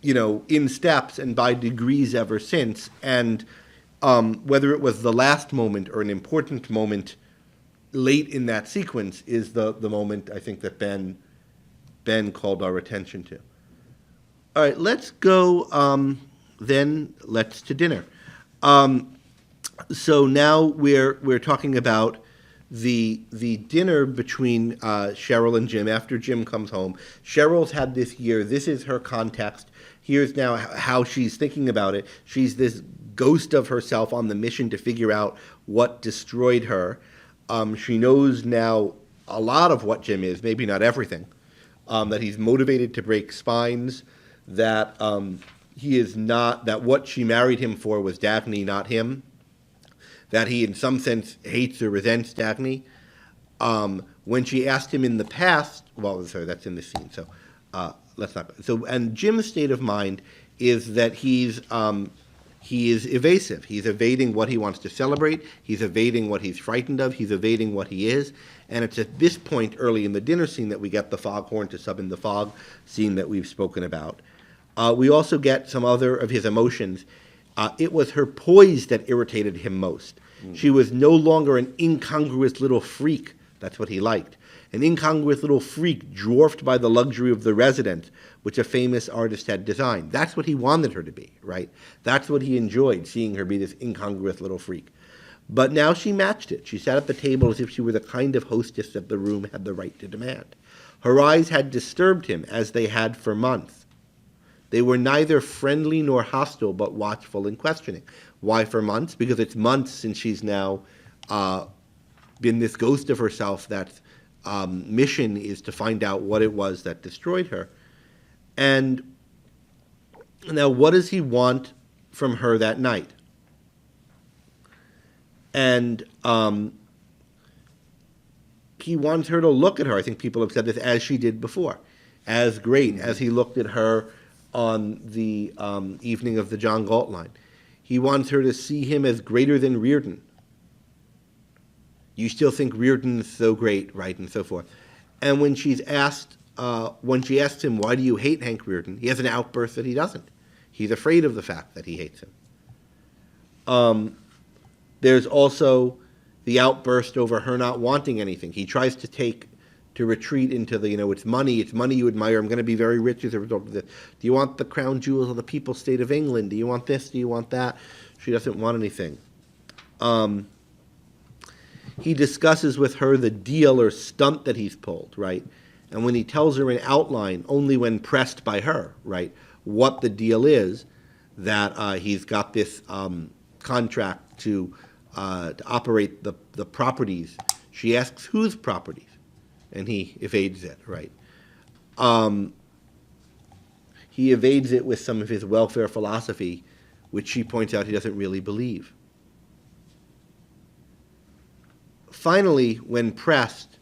in steps and by degrees ever since. And whether it was the last moment or an important moment late in that sequence is the moment I think that Ben called our attention to. All right, let's go then. Let's to dinner. So now we're talking about the dinner between Cheryl and Jim after Jim comes home. Cheryl's had this year. This is her context. Here's now how she's thinking about it. She's this ghost of herself on the mission to figure out what destroyed her. She knows now a lot of what Jim is, maybe not everything, that he's motivated to break spines, that he is not, that what she married him for was Dagny, not him, that he in some sense hates or resents Dagny. When she asked him in the past, well, sorry, that's in the scene, so let's not. So, and Jim's state of mind is that he is evasive. He's evading what he wants to celebrate. He's evading what he's frightened of. He's evading what he is. And it's at this point early in the dinner scene that we get the foghorn to sub in the fog scene that we've spoken about. We also get some other of his emotions. It was her poise that irritated him most. She was no longer an incongruous little freak. That's what he liked. An incongruous little freak dwarfed by the luxury of the residence, which a famous artist had designed. That's what he wanted her to be, right? That's what he enjoyed, seeing her be this incongruous little freak. But now she matched it. She sat at the table as if she were the kind of hostess that the room had the right to demand. Her eyes had disturbed him, as they had for months. They were neither friendly nor hostile, but watchful and questioning. Why for months? Because it's months since she's now been this ghost of herself that's mission is to find out what it was that destroyed her. And now what does he want from her that night? And he wants her to look at her. I think people have said this, as she did before, as great as he looked at her on the evening of the John Galt line. He wants her to see him as greater than Riordan. You still think Riordan's so great, right, and so forth. And when she asks him, why do you hate Hank Riordan, he has an outburst that he doesn't. He's afraid of the fact that he hates him. There's also the outburst over her not wanting anything. He tries to retreat into the, it's money you admire. I'm going to be very rich as a result of this. Do you want the crown jewels of the people's state of England? Do you want this? Do you want that? She doesn't want anything. He discusses with her the deal or stunt that he's pulled, right? And when he tells her in outline, only when pressed by her, right, what the deal is, that he's got this contract to operate the properties, she asks whose properties, and he evades it, right? He evades it with some of his welfare philosophy, which she points out he doesn't really believe. Finally, when pressed,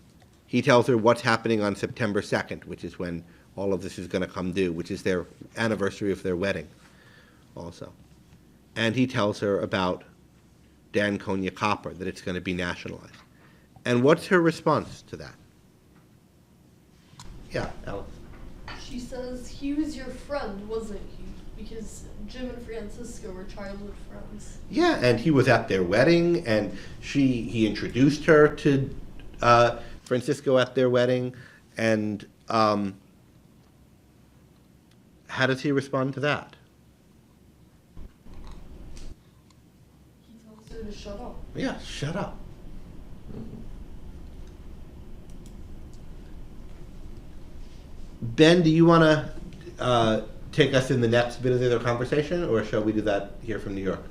he tells her what's happening on September 2nd, which is when all of this is going to come due, which is their anniversary of their wedding also. And he tells her about Danconia Copper, that it's going to be nationalized. And what's her response to that? Yeah, Alice. She says, he was your friend, wasn't he? Because Jim and Francisco were childhood friends. Yeah, and he was at their wedding, and he introduced her to Francisco at their wedding, and how does he respond to that? He tells her to shut up. Yeah, shut up. Ben, do you want to take us in the next bit of the conversation, or shall we do that here from New York?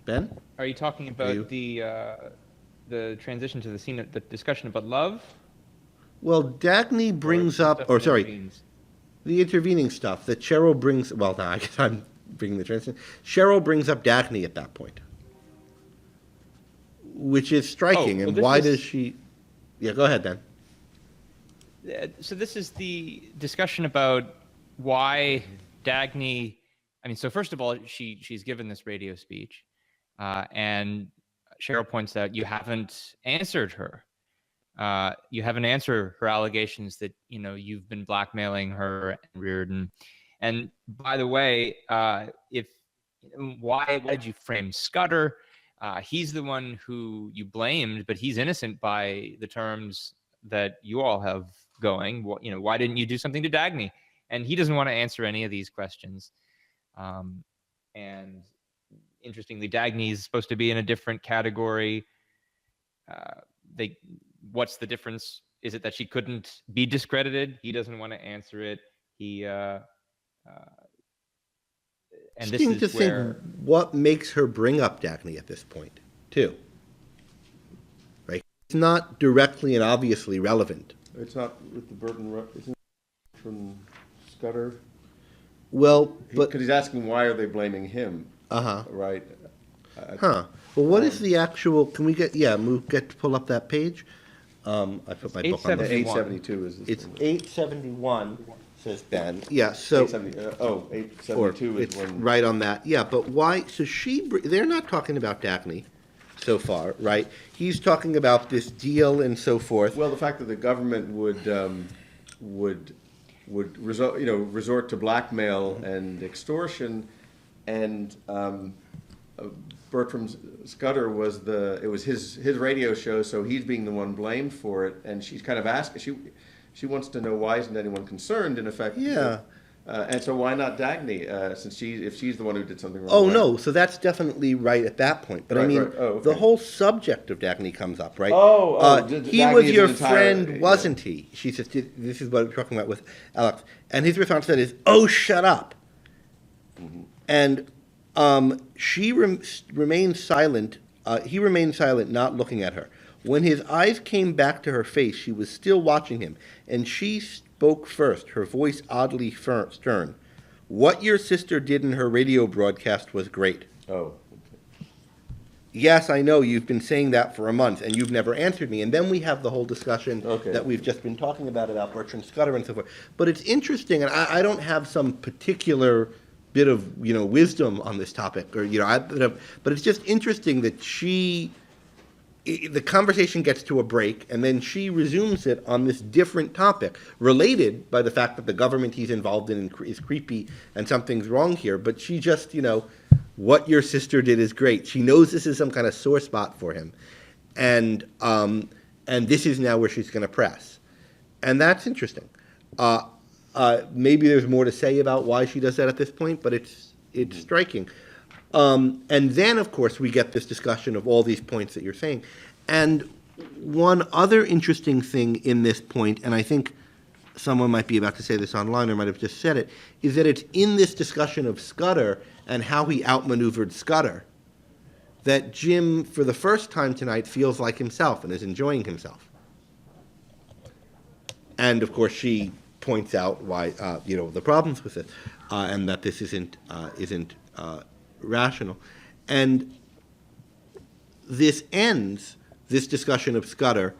Ben? Are you talking about the transition to the scene, the discussion about love? Well, Dagny brings up, or sorry, the intervening stuff that Cheryl brings, well, no, I guess I'm bringing the transition. Cheryl brings up Dagny at that point, which is striking. Oh, well, and why does she, yeah, go ahead, Ben. So this is the discussion about why Dagny, I mean, so first of all, she's given this radio speech, and Cheryl points out you haven't answered her. You haven't answered her allegations that, you know, you've been blackmailing her and Riordan. And by the way, why did you frame Scudder? He's the one who you blamed, but he's innocent by the terms that you all have going. You know, why didn't you do something to Dagny? And he doesn't want to answer any of these questions. And interestingly, Dagny is supposed to be in a different category. What's the difference? Is it that she couldn't be discredited? He doesn't want to answer it. And this is where, think what makes her bring up Dagny at this point, too. Right? It's not directly and obviously relevant. It's not with the burden, isn't it from Scudder? Well, but because he's asking why are they blaming him? Right. Well, what is the actual? Can we get pull up that page? I put my book on there. 872 is this. It's 871, says Ben. Yeah. So 872 is it's when right on that. Yeah, but why? So they're not talking about Dagny so far, right? He's talking about this deal and so forth. Well, the fact that the government would resort to blackmail and extortion, and Bertram Scudder was his radio show, so he's being the one blamed for it, and she's kind of asking, she wants to know why isn't anyone concerned, in effect. Yeah. And so why not Dagny, since if she's the one who did something wrong? Oh, no, so that's definitely right at that point. But I mean, okay. The whole subject of Dagny comes up, right? He Dagny was is your an entire- friend, wasn't he? She says, this is what we're talking about with Alex. And his response to that is, oh, shut up. Mm-hmm. And she remained silent. He remained silent, not looking at her. When his eyes came back to her face, she was still watching him, and she spoke first, her voice oddly stern. What your sister did in her radio broadcast was great. Oh. Okay. Yes, I know, you've been saying that for a month, and you've never answered me. And then we have the whole discussion that we've just been talking about Bertrand Scudder and so forth. But it's interesting, and I don't have some particular bit of wisdom on this topic, or but it's just interesting that the conversation gets to a break, and then she resumes it on this different topic, related by the fact that the government he's involved in is creepy and something's wrong here. But she just, what your sister did is great. She knows this is some kind of sore spot for him, and this is now where she's going to press, and that's interesting. Maybe there's more to say about why she does that at this point, but it's striking. And then, of course, we get this discussion of all these points that you're saying. And one other interesting thing in this point, and I think someone might be about to say this online or might have just said it, is that it's in this discussion of Scudder and how he outmaneuvered Scudder that Jim, for the first time tonight, feels like himself and is enjoying himself. And, of course, she points out why, the problems with it, and that this isn't rational. And this ends this discussion of Scudder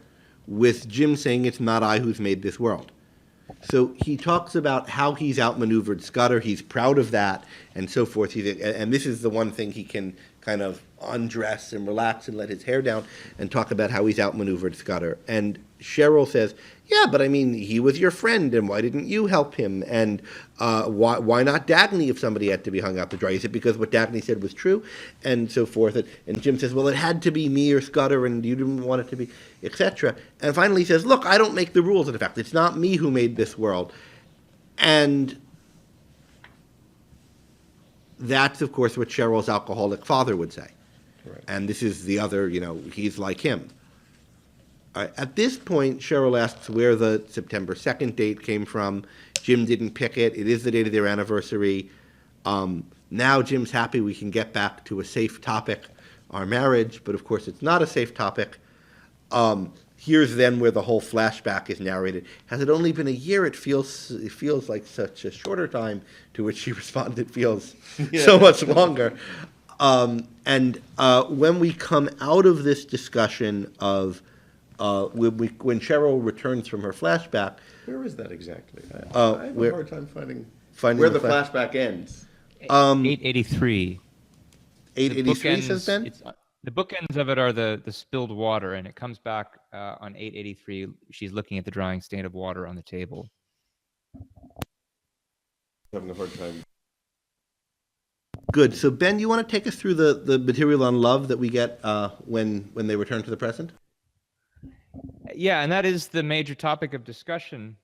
with Jim saying it's not I who's made this world. So he talks about how he's outmaneuvered Scudder. He's proud of that and so forth. And this is the one thing he can kind of undress and relax and let his hair down and talk about how he's outmaneuvered Scudder. And Cheryl says, yeah, but I mean, he was your friend, and why didn't you help him? And why not Dagny if somebody had to be hung out to dry? Is it because what Dagny said was true? And so forth. And Jim says, well, it had to be me or Scudder, and you didn't want it to be, etc. And finally he says, look, I don't make the rules, in fact. It's not me who made this world. And that's, of course, what Cheryl's alcoholic father would say. Right. And this is the other, he's like him. All right. At this point, Cheryl asks where the September 2nd date came from. Jim didn't pick it. It is the date of their anniversary. Now Jim's happy we can get back to a safe topic, our marriage, but of course it's not a safe topic. Here's then where the whole flashback is narrated. Has it only been a year? It feels like such a shorter time, to which she responded, it feels so much longer. And when we come out of this discussion of when Cheryl returns from her flashback. Where is that exactly? I have a hard time finding where the flashback ends. 883. 883 says Ben? The bookends of it are the spilled water, and it comes back on 883. She's looking at the drying stain of water on the table. Having a hard time. Good. So Ben, you want to take us through the material on love that we get when they return to the present? Yeah, and that is the major topic of discussion,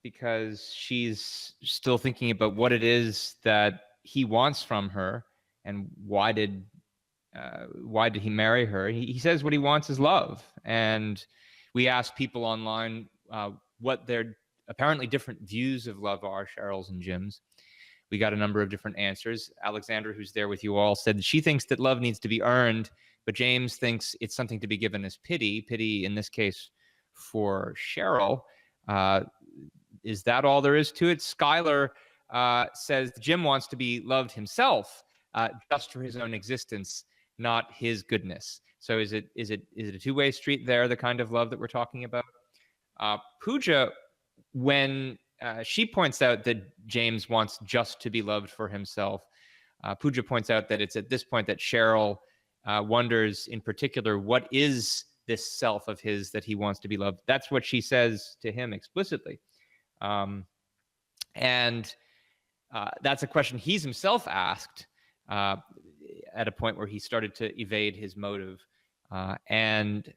because she's still thinking about what it is that he wants from her, and why did he marry her. He says what he wants is love, and we asked people online what their apparently different views of love are, Cheryl's and Jim's. We got a number of different answers. Alexandra, who's there with you all, said she thinks that love needs to be earned, but James thinks it's something to be given as pity. Pity, in this case, for Cheryl. Is that all there is to it? Skylar says Jim wants to be loved himself, just for his own existence, not his goodness. So is it a two-way street there, the kind of love that we're talking about? Pooja, when she points out that James wants just to be loved for himself, Pooja points out that it's at this point that Cheryl wonders in particular, what is this self of his that he wants to be loved? That's what she says to him explicitly. And that's a question he's himself asked at a point where he started to evade his motive. And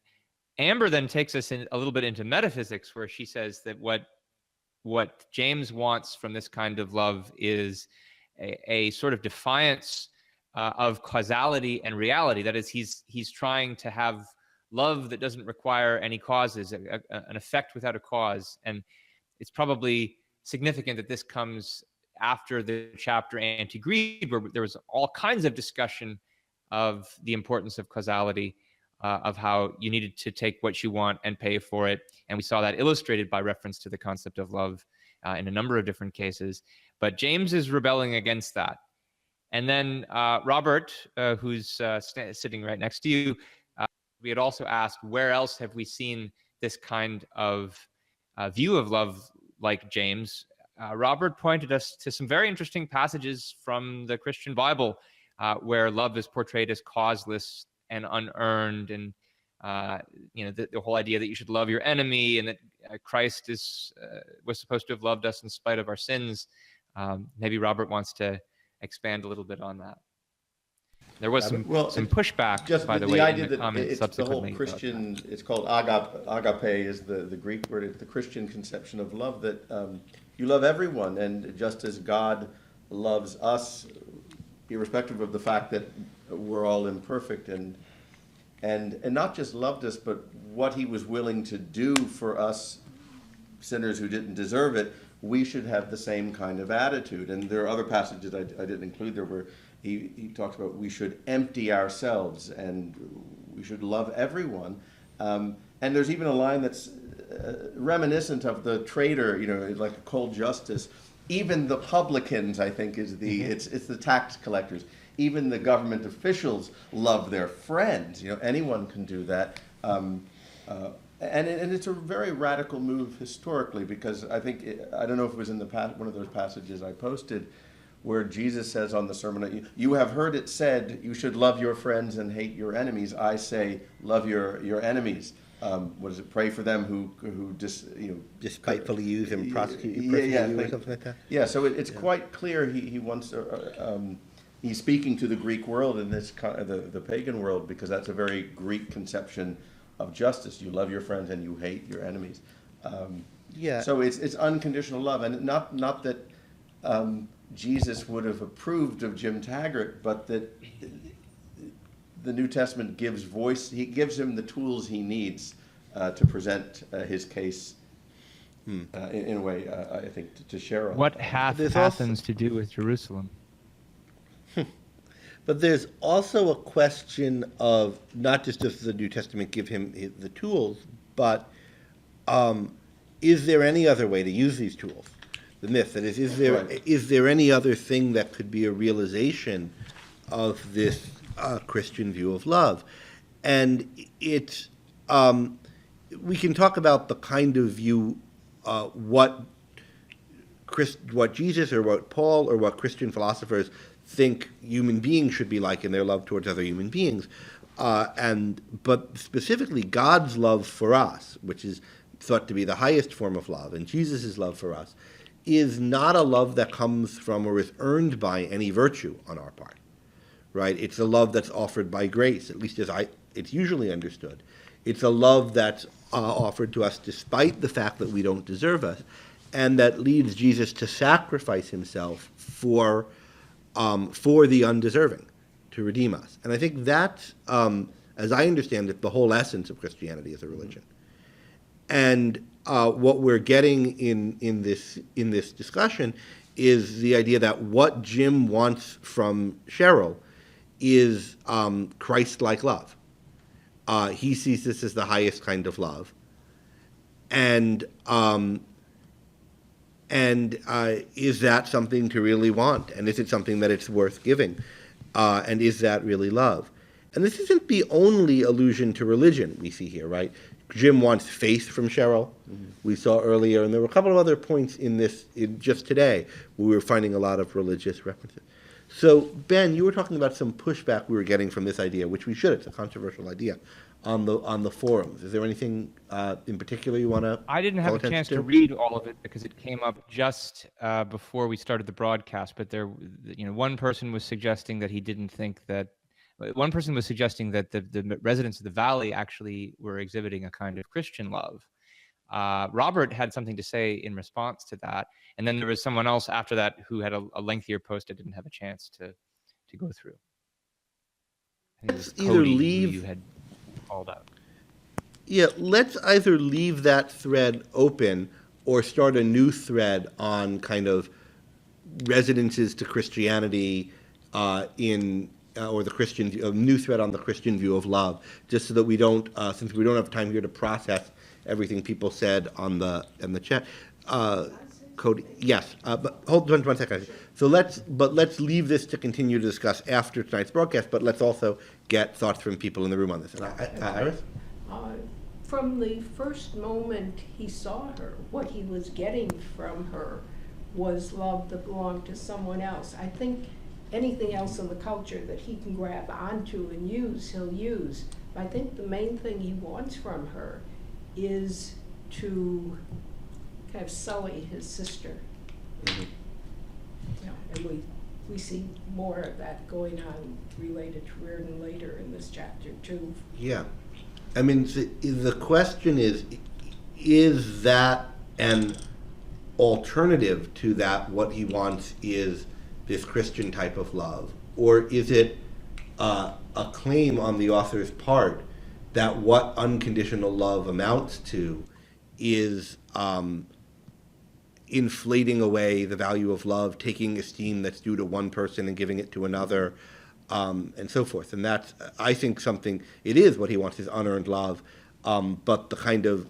Amber then takes us in a little bit into metaphysics, where she says that what James wants from this kind of love is a sort of defiance of causality and reality. That is, he's trying to have love that doesn't require any causes, an effect without a cause. And it's probably significant that this comes after the chapter Anti-Greed, where there was all kinds of discussion of the importance of causality, of how you needed to take what you want and pay for it. And we saw that illustrated by reference to the concept of love in a number of different cases. But James is rebelling against that. And then Robert, who's sitting right next to you, we had also asked, where else have we seen this kind of view of love like James? Robert pointed us to some very interesting passages from the Christian Bible where love is portrayed as causeless and unearned, and the whole idea that you should love your enemy, and that Christ was supposed to have loved us in spite of our sins. Maybe Robert wants to expand a little bit on that. There was some pushback, by the way, idea in the comments it's subsequently. The whole Christian, it's called agape is the Greek word. It's the Christian conception of love, that you love everyone, and just as God loves us, irrespective of the fact that we're all imperfect, and not just loved us, but what he was willing to do for us sinners who didn't deserve it, we should have the same kind of attitude. And there are other passages I didn't include there where he talks about we should empty ourselves and we should love everyone. And there's even a line that's reminiscent of the trader, like a cold justice. Even the publicans, I think, is it's the tax collectors. Even the government officials love their friends. Anyone can do that. And it's a very radical move historically, because I think, I don't know if it was in one of those passages I posted, where Jesus says on the Sermon, you have heard it said, you should love your friends and hate your enemies. I say, love your enemies. What is it? Pray for them who despitefully use and prosecute you, or something like that. Yeah, so it's quite clear he wants he's speaking to the Greek world in this the pagan world, because that's a very Greek conception of justice. You love your friends and you hate your enemies. So it's unconditional love, and not that Jesus would have approved of Jim Taggart, but that the New Testament gives voice. He gives him the tools he needs to present his case in a way, I think, to Cheryl. What hath There's also- Athens to do with Jerusalem? But there's also a question of not just does the New Testament give him the tools, but is there any other way to use these tools than this? That is Right. there any other thing that could be a realization of this Christian view of love? And it's we can talk about the kind of view what Jesus or what Paul or what Christian philosophers think human beings should be like in their love towards other human beings, but specifically God's love for us, which is thought to be the highest form of love, and Jesus' love for us, is not a love that comes from or is earned by any virtue on our part, right? It's a love that's offered by grace, at least as it's usually understood. It's a love that's offered to us despite the fact that we don't deserve it, and that leads Jesus to sacrifice himself for the undeserving, to redeem us. And I think that's, as I understand it, the whole essence of Christianity as a religion. And what we're getting in this discussion is the idea that what Jim wants from Cheryl is Christ-like love. He sees this as the highest kind of love, and is that something to really want? And is it something that it's worth giving? And is that really love? And this isn't the only allusion to religion we see here, right? Jim wants faith from Cheryl, we saw earlier, and there were a couple of other points in this, just today, where we were finding a lot of religious references. So, Ben, you were talking about some pushback we were getting from this idea, which we should, it's a controversial idea, on the forums. Is there anything in particular you want to I didn't have a chance to read all of it because it came up just before we started the broadcast. But there, one person was suggesting that he didn't think that. One person was suggesting that the residents of the Valley actually were exhibiting a kind of Christian love. Robert had something to say in response to that, and then there was someone else after that who had a lengthier post I didn't have a chance to go through. I think it was Cody who you had called out. Yeah, let's either leave that thread open or start a new thread on kind of residences to Christianity or the Christian, a new thread on the Christian view of love, just so that we don't, since we don't have time here to process everything people said in the chat. Cody, yes, but hold on 1 second. So let's leave this to continue to discuss after tonight's broadcast, but let's also get thoughts from people in the room on this. Iris? From the first moment he saw her, what he was getting from her was love that belonged to someone else. I think anything else in the culture that he can grab onto and use, he'll use. But I think the main thing he wants from her is to kind of sully his sister. Mm-hmm. And we see more of that going on related to Riordan later in this chapter too. Yeah. I mean, the question is that an alternative to that, what he wants is this Christian type of love? Or is it a claim on the author's part that what unconditional love amounts to is inflating away the value of love, taking esteem that's due to one person and giving it to another, and so forth. And that's, I think, it is what he wants, is unearned love, but the kind of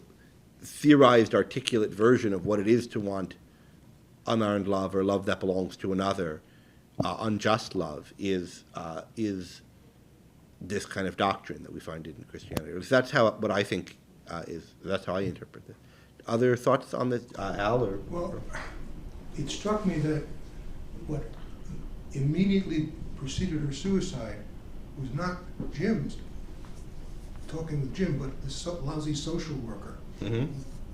theorized, articulate version of what it is to want unearned love or love that belongs to another, unjust love, is this kind of doctrine that we find in Christianity. That's what I think that's how I interpret it. Other thoughts on this, Al? Well, it struck me that what immediately preceded her suicide was not Jim's talking with Jim, but the lousy social worker,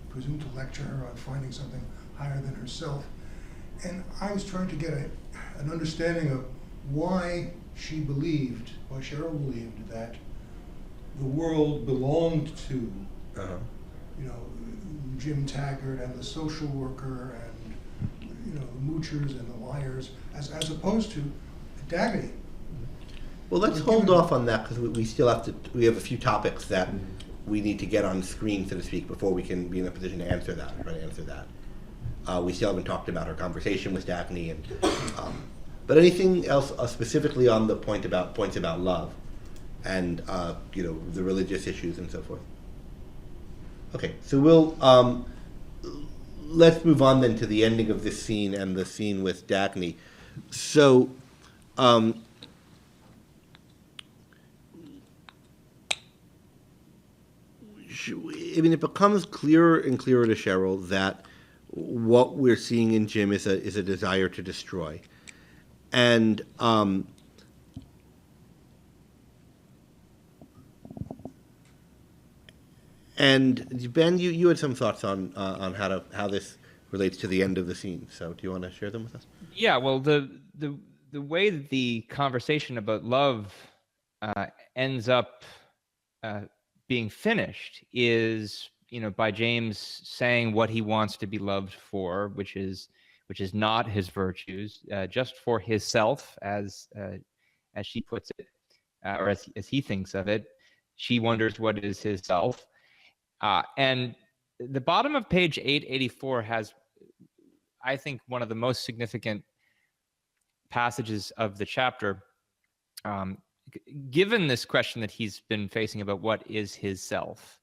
presumed to lecture her on finding something higher than herself. And I was trying to get an understanding of why Cheryl believed that the world belonged to, Jim Taggart and the social worker and, the moochers and the liars, as opposed to Daggett. Well, let's hold off on that because we still have a few topics that we need to get on screen, so to speak, before we can be in a position to answer that, try to answer that. We still haven't talked about her conversation with Daphne, and but anything else specifically on the points about love and the religious issues and so forth. Okay, so we'll let's move on then to the ending of this scene and the scene with Daphne. So. I mean, it becomes clearer and clearer to Cheryl that what we're seeing in Jim is a desire to destroy, and Ben, you had some thoughts on how this relates to the end of the scene. So, do you want to share them with us? Yeah. Well, the way that the conversation about love ends up being finished is, by James saying what he wants to be loved for, which is not his virtues, just for his self, as she puts it, or as he thinks of it. She wonders what is his self, and the bottom of page 884 has, I think, one of the most significant passages of the chapter. Given this question that he's been facing about what is his self,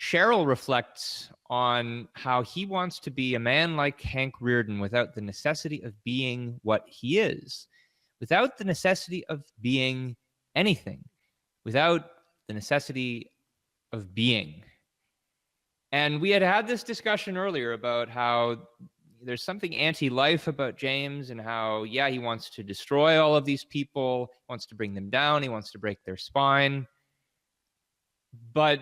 Cheryl reflects on how he wants to be a man like Hank Riordan without the necessity of being what he is, without the necessity of being anything, without the necessity of being. And we had this discussion earlier about how there's something anti-life about James, and how, he wants to destroy all of these people, wants to bring them down, he wants to break their spine. But,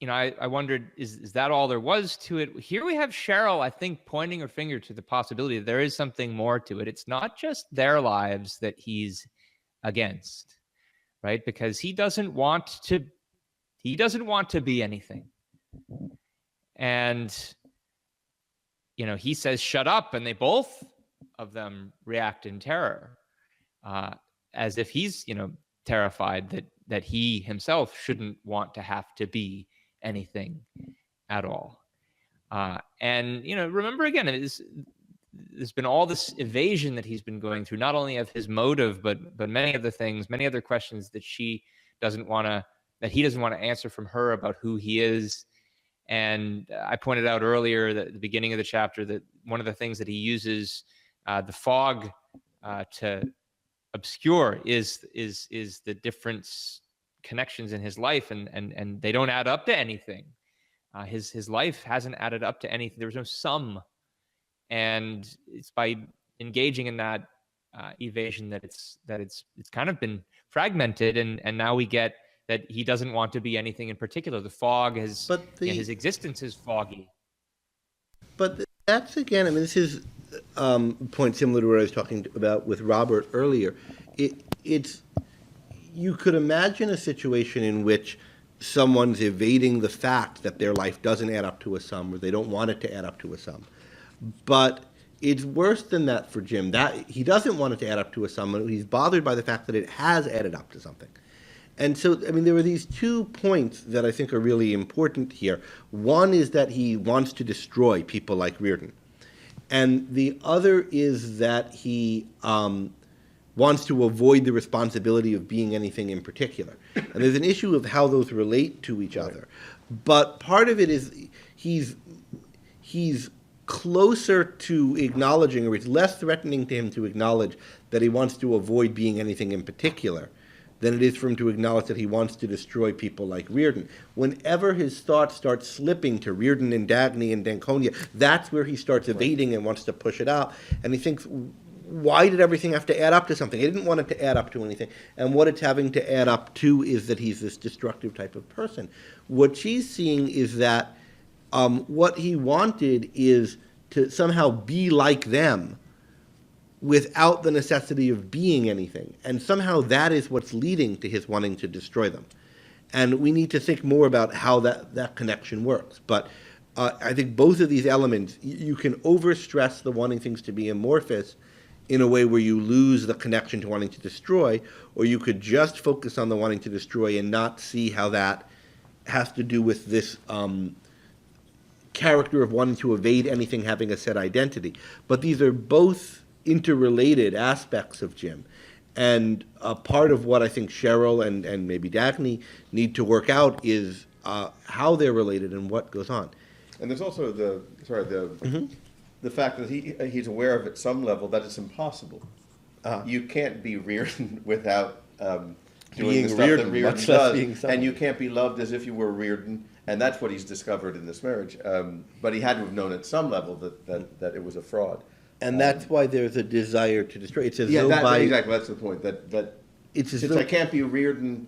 I wondered, is that all there was to it? Here we have Cheryl, I think, pointing her finger to the possibility that there is something more to it. It's not just their lives that he's against, right? Because he doesn't want to be anything. And he says, shut up, and they both of them react in terror, as if he's, terrified that he himself shouldn't want to have to be anything at all. And, remember again, there's been all this evasion that he's been going through, not only of his motive, but many other things, many other questions that he doesn't want to answer from her about who he is. And I pointed out earlier that at the beginning of the chapter that one of the things that he uses the fog to obscure is the different connections in his life, and they don't add up to anything. His life hasn't added up to anything. There was no sum, and it's by engaging in that evasion that it's kind of been fragmented, and now we get that he doesn't want to be anything in particular. The fog has, his existence is foggy. But that's, again, I mean, this is a point similar to what I was talking about with Robert earlier. It's you could imagine a situation in which someone's evading the fact that their life doesn't add up to a sum, or they don't want it to add up to a sum. But it's worse than that for Jim. That he doesn't want it to add up to a sum, and he's bothered by the fact that it has added up to something. And so, I mean, there are these 2 points that I think are really important here. One is that he wants to destroy people like Riordan. And the other is that he wants to avoid the responsibility of being anything in particular. And there's an issue of how those relate to each other. But part of it is he's closer to acknowledging, or it's less threatening to him to acknowledge that he wants to avoid being anything in particular than it is for him to acknowledge that he wants to destroy people like Riordan. Whenever his thoughts start slipping to Riordan and Dagny and Danconia, that's where he starts evading and wants to push it out. And he thinks, why did everything have to add up to something? He didn't want it to add up to anything. And what it's having to add up to is that he's this destructive type of person. What she's seeing is that what he wanted is to somehow be like them without the necessity of being anything. And somehow that is what's leading to his wanting to destroy them. And we need to think more about how that connection works. But I think both of these elements, you can overstress the wanting things to be amorphous in a way where you lose the connection to wanting to destroy, or you could just focus on the wanting to destroy and not see how that has to do with this character of wanting to evade anything having a set identity. But these are both interrelated aspects of Jim. And part of what I think Cheryl and maybe Dagny need to work out is how they're related and what goes on. And there's also the fact that he's aware of at some level that it's impossible. You can't be Riordan without doing Being the stuff Riordan, that Riordan much less being does, someone. and you can't be loved as if you were Riordan, and that's what he's discovered in this marriage. But he had to have known at some level that it was a fraud. And that's why there's a desire to destroy. It's as though exactly. That's the point. That it's as since though I can't be Riordan,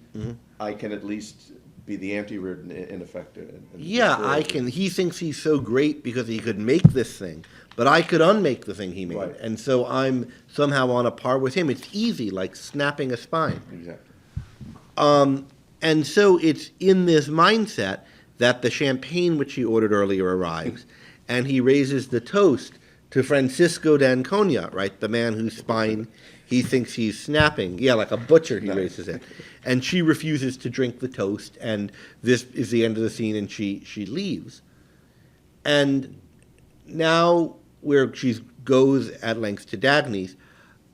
I can at least be the anti-Riordan in effect. And yeah, destroy I it. can. He thinks he's so great because he could make this thing, but I could unmake the thing he made, Right. and so I'm somehow on a par with him. It's easy, like snapping a spine. Exactly. And so it's in this mindset that the champagne which he ordered earlier arrives, and he raises the toast to Francisco d'Anconia, right, the man whose spine he thinks he's snapping. Yeah, like a butcher, he raises it. And she refuses to drink the toast, and this is the end of the scene, and she leaves. And now where she goes at length to Dagny's,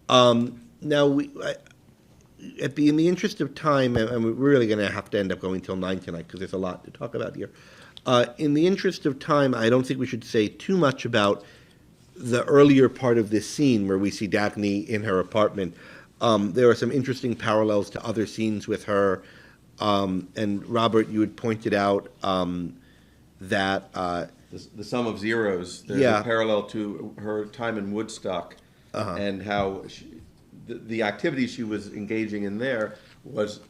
now in the interest of time, and we're really going to have to end up going till 9 tonight because there's a lot to talk about here. In the interest of time, I don't think we should say too much about the earlier part of this scene where we see Dagny in her apartment. There are some interesting parallels to other scenes with her. And Robert, you had pointed out that The sum of zeros. There's a parallel to her time in Woodstock and how the activities she was engaging in there was,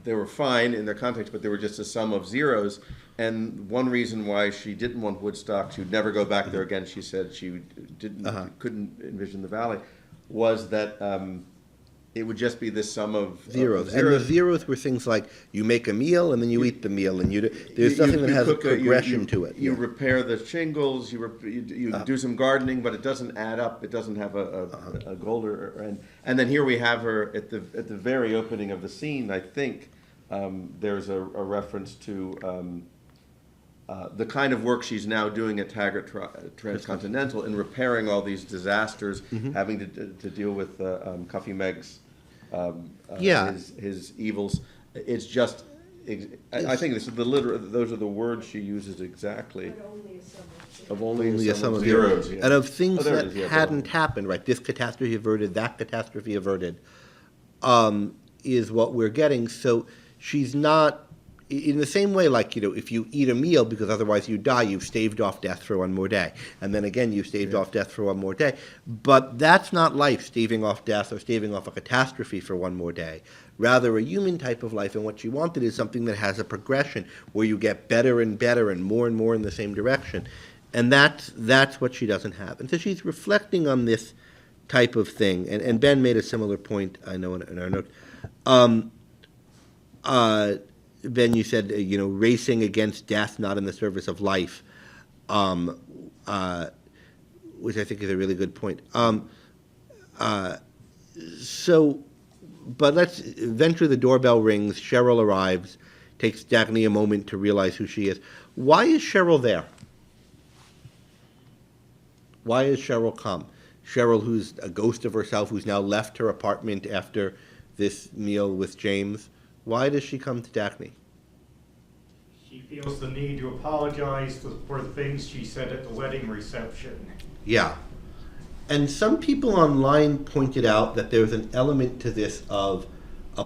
they were fine in their context, but they were just a sum of zeros. And one reason why she didn't want Woodstock, she would never go back there again, she said she couldn't envision the valley, was that it would just be this sum of zeros. And the zeros were things like you make a meal and then you eat the meal, and there's nothing that has a progression to it. You repair the shingles, you do some gardening, but it doesn't add up. It doesn't have a goal and then here we have her at the very opening of the scene. I think there's a reference to the kind of work she's now doing at Taggart Transcontinental in repairing all these disasters, having to deal with Cuffy Meg's his evils. It's just, I think this is those are the words she uses exactly. Of only a sum of zeros. And of things that hadn't happened, right? This catastrophe averted, that catastrophe averted, is what we're getting. So she's not, in the same way, like, if you eat a meal because otherwise you die, you've staved off death for one more day. And then again, you've staved off death for one more day. But that's not life, staving off death or staving off a catastrophe for one more day. Rather, a human type of life, and what she wanted is something that has a progression where you get better and better and more in the same direction. And that's what she doesn't have. And so she's reflecting on this type of thing. And Ben made a similar point, I know, in our note. Ben, you said, racing against death, not in the service of life, which I think is a really good point. But eventually the doorbell rings, Cheryl arrives, takes Dagny a moment to realize who she is. Why is Cheryl there? Why has Cheryl come? Cheryl, who's a ghost of herself, who's now left her apartment after this meal with James. Why does she come to Dagny? She feels the need to apologize for the things she said at the wedding reception. Yeah. And some people online pointed out that there's an element to this of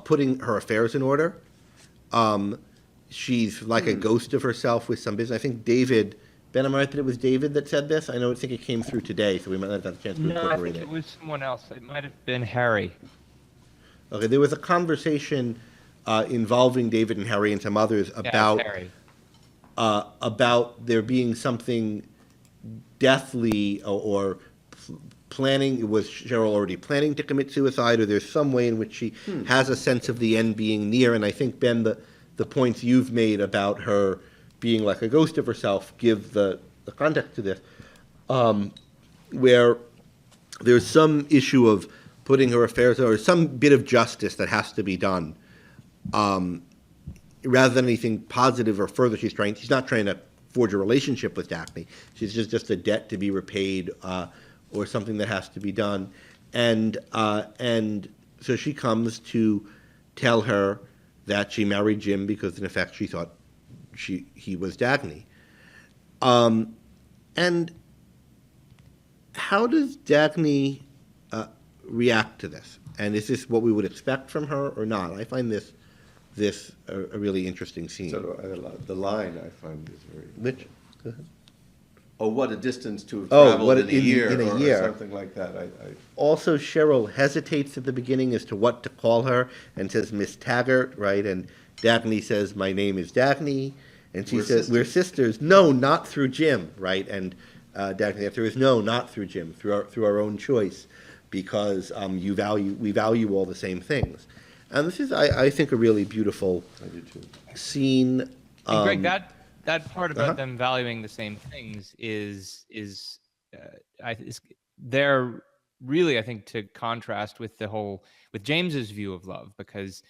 putting her affairs in order. She's like a ghost of herself with some business. I think David, Ben, am I right that it was David that said this? I think it came through today, so we might not have a chance to incorporate it. No, I think it was someone else. It might have been Harry. Okay, there was a conversation involving David and Harry and some others about there being something deathly or planning. Was Cheryl already planning to commit suicide, or there's some way in which she has a sense of the end being near? And I think, Ben, the points you've made about her being like a ghost of herself give the context to this, where there's some issue of putting her affairs, or some bit of justice that has to be done. Rather than anything positive or further, she's not trying to forge a relationship with Dagny. She's just a debt to be repaid, or something that has to be done. And so she comes to tell her that she married Jim because, in effect, she thought he was Dagny. And how does Dagny react to this? And is this what we would expect from her or not? I find this a really interesting scene. So the line I find is very. Which? Go ahead. Oh, what a distance to have Oh, traveled what in a year, year. or something like that. Also, Cheryl hesitates at the beginning as to what to call her and says Miss Taggart, right? And Dagny says, "My name is Dagny." And she says, "We're sisters." No, not through Jim, right? And Dagny answer is, "No, not through Jim, through our own choice, because we value all the same things." And this is, I think, a really beautiful scene. And Greg, that part about Uh-huh. them valuing the same things is they're really, I think, to contrast with with James's view of love, because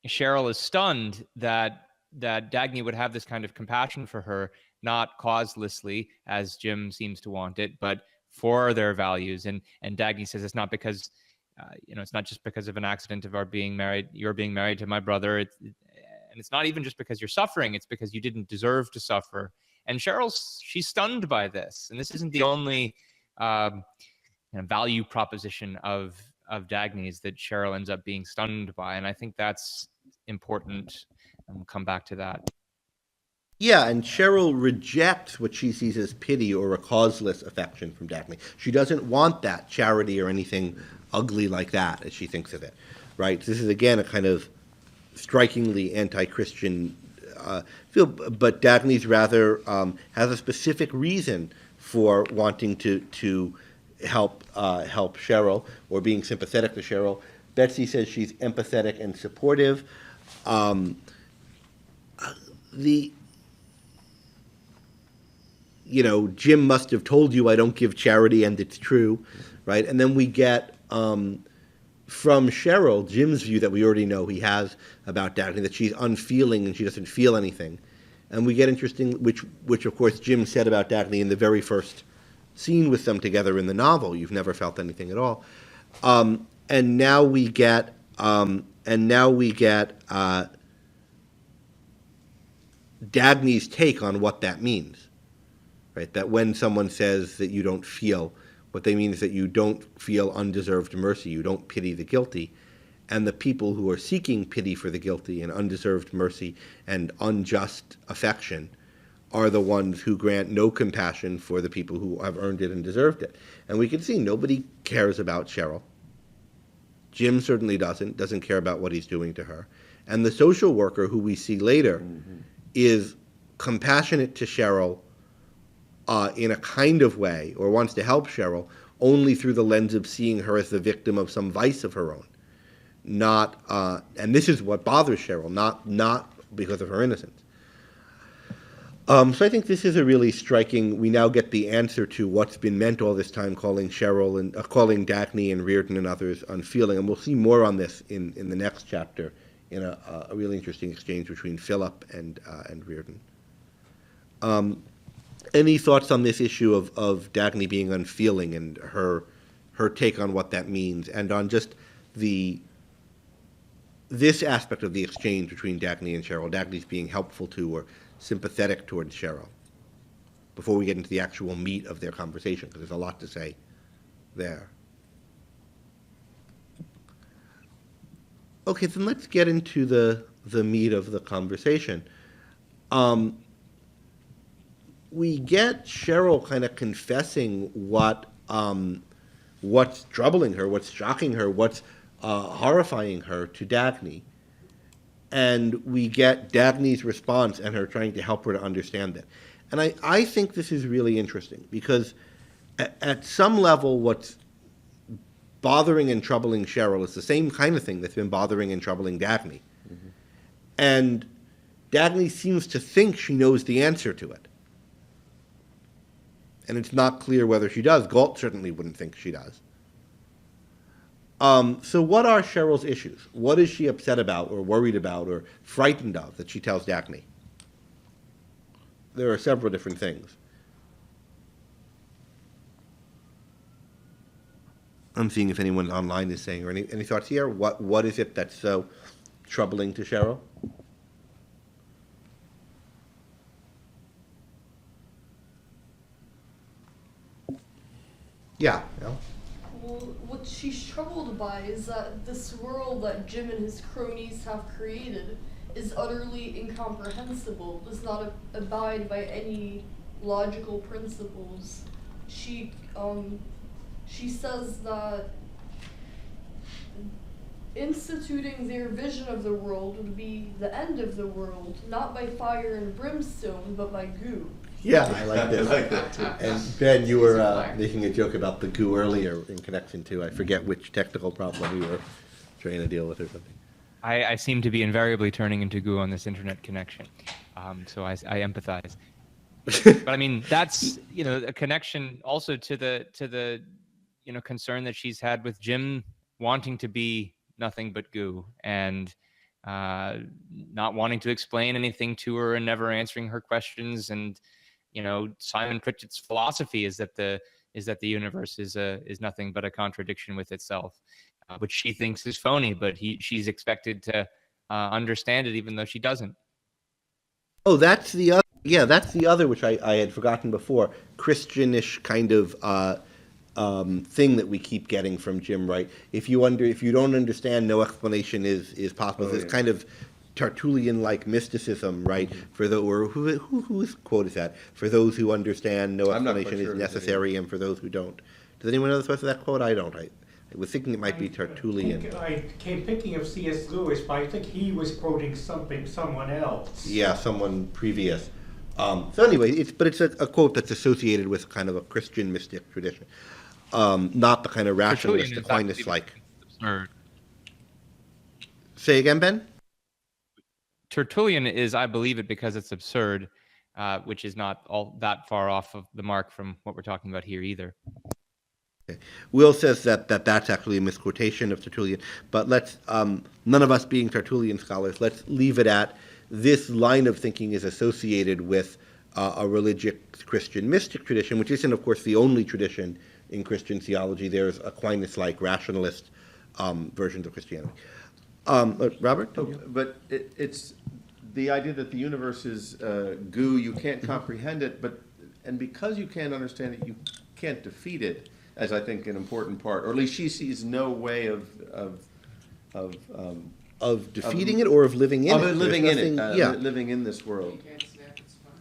Cheryl is stunned that Dagny would have this kind of compassion for her, not causelessly, as Jim seems to want it, but for their values. And Dagny says it's not because, it's not just because of an accident of our being married. You're being married to my brother. And it's not even just because you're suffering. It's because you didn't deserve to suffer. And she's stunned by this. And this isn't the only value proposition of Dagny's that Cheryl ends up being stunned by. And I think that's important. And we'll come back to that. Yeah, and Cheryl rejects what she sees as pity or a causeless affection from Dagny. She doesn't want that charity or anything ugly like that, as she thinks of it, right? This is, again, a kind of strikingly anti-Christian feel, but Dagny's rather has a specific reason for wanting to help Cheryl, or being sympathetic to Cheryl. Betsy says she's empathetic and supportive. Jim must have told you I don't give charity, and it's true, right? And then we get from Cheryl, Jim's view that we already know he has about Dagny, that she's unfeeling and she doesn't feel anything. And we get interesting, which of course Jim said about Dagny in the very first scene with them together in the novel. You've never felt anything at all. And now we get Dagny's take on what that means, right? That when someone says that you don't feel, what they mean is that you don't feel undeserved mercy, you don't pity the guilty, and the people who are seeking pity for the guilty and undeserved mercy and unjust affection are the ones who grant no compassion for the people who have earned it and deserved it. And we can see nobody cares about Cheryl. Jim certainly doesn't care about what he's doing to her. And the social worker, who we see later, is compassionate to Cheryl in a kind of way, or wants to help Cheryl, only through the lens of seeing her as the victim of some vice of her own. Not, and this is what bothers Cheryl, not because of her innocence. So I think this is a really striking. We now get the answer to what's been meant all this time, calling Cheryl and calling Dagny and Riordan and others unfeeling, and we'll see more on this in the next chapter in a really interesting exchange between Philip and Riordan. Any thoughts on this issue of Dagny being unfeeling and her take on what that means, and on just this aspect of the exchange between Dagny and Cheryl, Dagny's being helpful to or sympathetic towards Cheryl, before we get into the actual meat of their conversation, because there's a lot to say there. Okay, then let's get into the meat of the conversation. We get Cheryl kind of confessing what's troubling her, what's shocking her, what's horrifying her to Dagny. And we get Dagny's response and her trying to help her to understand it. And I think this is really interesting, because at some level what's bothering and troubling Cheryl is the same kind of thing that's been bothering and troubling Dagny. Mm-hmm. And Dagny seems to think she knows the answer to it. And it's not clear whether she does. Galt certainly wouldn't think she does. So what are Cheryl's issues? What is she upset about or worried about or frightened of that she tells Dagny? There are several different things. I'm seeing if anyone online is saying, or any thoughts here? What is it that's so troubling to Cheryl? Yeah. No? Well, what she's troubled by is that this world that Jim and his cronies have created is utterly incomprehensible, does not abide by any logical principles. She says that instituting their vision of the world would be the end of the world, not by fire and brimstone, but by goo. Yeah, I like this. I like that too. And Ben, you were making a joke about the goo earlier in connection to, I forget which technical problem we were trying to deal with or something. I seem to be invariably turning into goo on this internet connection, so I empathize. But I mean, that's, you know, a connection also to the you know, concern that she's had with Jim wanting to be nothing but goo and not wanting to explain anything to her and never answering her questions. And you know, Simon Pritchett's philosophy is that the universe is nothing but a contradiction with itself, which she thinks is phony, but she's expected to understand it even though she doesn't. Oh, that's the other. Yeah, that's the other, which I had forgotten before. Christianish kind of thing that we keep getting from Jim, right? If you don't understand, no explanation is possible. Oh, This yeah. kind of Tertullian-like mysticism, right? For the or whose quote is that? For those who understand, no I'm not quite explanation sure is if it's necessary, and for those who don't. Does anyone know the source of that quote? I don't. I was thinking it might be Tertullian. I came thinking of C.S. Lewis, but I think he was quoting someone else. Yeah, someone previous. So anyway, it's a quote that's associated with kind of a Christian mystic tradition, not the kind of rationalist Aquinas-like. Absurd. Say again, Ben? Tertullian is, I believe it because it's absurd, which is not all that far off of the mark from what we're talking about here either. Okay. Will says that's actually a misquotation of Tertullian, but let's, none of us being Tertullian scholars, let's leave it at this line of thinking is associated with a religious Christian mystic tradition, which isn't, of course, the only tradition in Christian theology. There's Aquinas-like rationalist versions of Christianity. Robert? But it's the idea that the universe is goo. You can't comprehend it, and because you can't understand it, you can't defeat it. As I think an important part, or at least she sees no way of defeating it or of living in it. Living There's in it, nothing- living in this world. You can't snap its spine.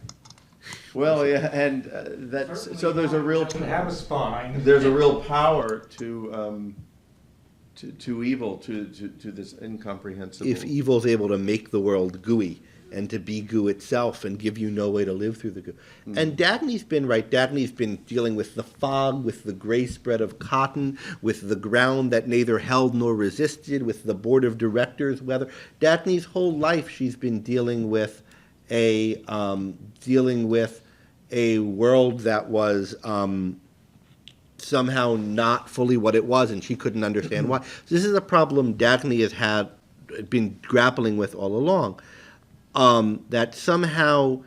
Well, yeah, and that's Certainly so. There's a real doesn't have a spine. there's a real power to evil, to this incomprehensible. If evil's able to make the world gooey and to be goo itself and give you no way to live through the goo. And Dagny's been right. Dagny's been dealing with the fog, with the gray spread of cotton, with the ground that neither held nor resisted, with the board of directors weather. Dagny's whole life she's been dealing with a world that was somehow not fully what it was, and she couldn't understand why. So this is a problem Dagny has been grappling with all along. That somehow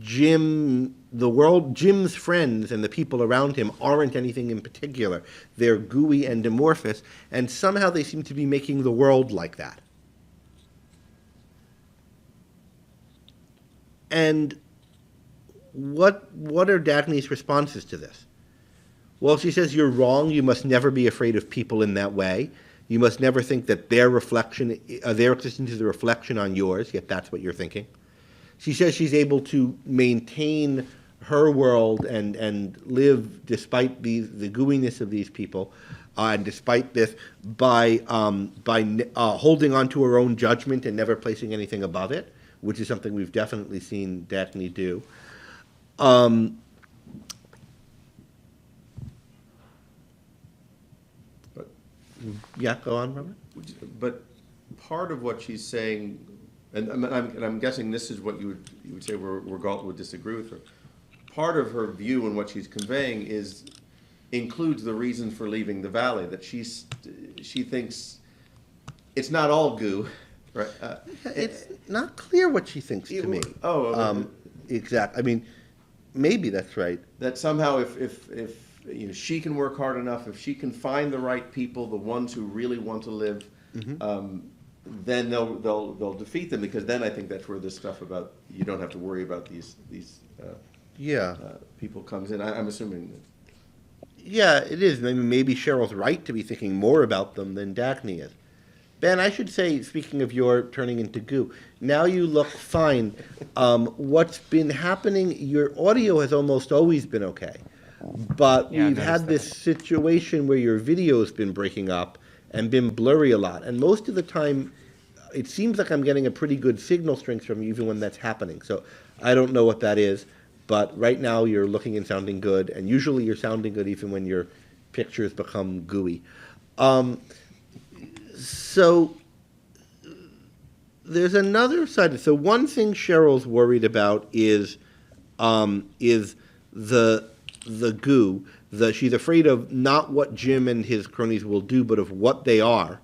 Jim's friends and the people around him aren't anything in particular. They're gooey and amorphous, and somehow they seem to be making the world like that. And what are Dagny's responses to this? Well, she says, you're wrong. You must never be afraid of people in that way. You must never think that their existence is a reflection on yours, yet that's what you're thinking. She says she's able to maintain her world and live despite the gooiness of these people, and despite this, by holding on to her own judgment and never placing anything above it, which is something we've definitely seen Dagny do. Yeah, go on, Robert. But part of what she's saying, and I'm guessing this is what you would say where Galt would disagree with her. part of her view and what she's conveying includes the reason for leaving the valley, that she thinks it's not all goo, right? It's not clear what she thinks to me. Exactly. I mean, maybe that's right. That somehow if she can work hard enough, if she can find the right people, the ones who really want to live, then they'll defeat them, because then I think that's where this stuff about you don't have to worry about these people comes in. I'm assuming that. Yeah, it is. I mean, maybe Cheryl's right to be thinking more about them than Dagny is. Ben, I should say, speaking of your turning into goo, now you look fine. What's been happening, your audio has almost always been okay. But we've had this situation where your video's been breaking up and been blurry a lot. And most of the time, it seems like I'm getting a pretty good signal strength from you even when that's happening. So I don't know what that is. But right now you're looking and sounding good, and usually you're sounding good even when your pictures become gooey. So there's another side. So one thing Cheryl's worried about is the goo. She's afraid of not what Jim and his cronies will do, but of what they are.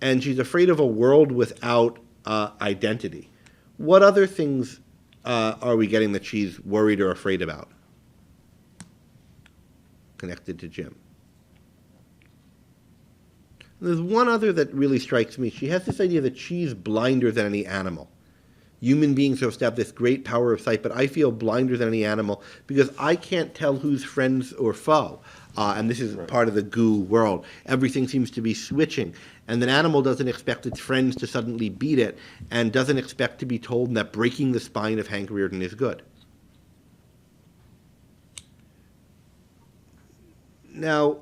And she's afraid of a world without identity. What other things are we getting that she's worried or afraid about connected to Jim? There's one other that really strikes me. She has this idea that she's blinder than any animal. Human beings are supposed to have this great power of sight, but I feel blinder than any animal because I can't tell who's friends or foe. And this is part of the goo world. Everything seems to be switching. And an animal doesn't expect its friends to suddenly beat it and doesn't expect to be told that breaking the spine of Hank Riordan is good. Now,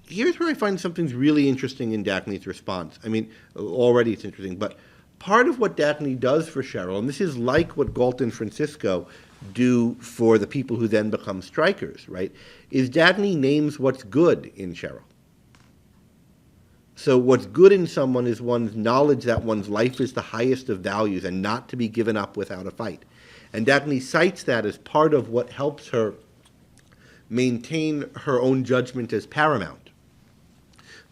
here's where I find something's really interesting in Dagny's response. I mean, already it's interesting, but part of what Dagny does for Cheryl, and this is like what Galt and Francisco do for the people who then become strikers, right, is Dagny names what's good in Cheryl. So what's good in someone is one's knowledge that one's life is the highest of values and not to be given up without a fight. And Dagny cites that as part of what helps her maintain her own judgment as paramount.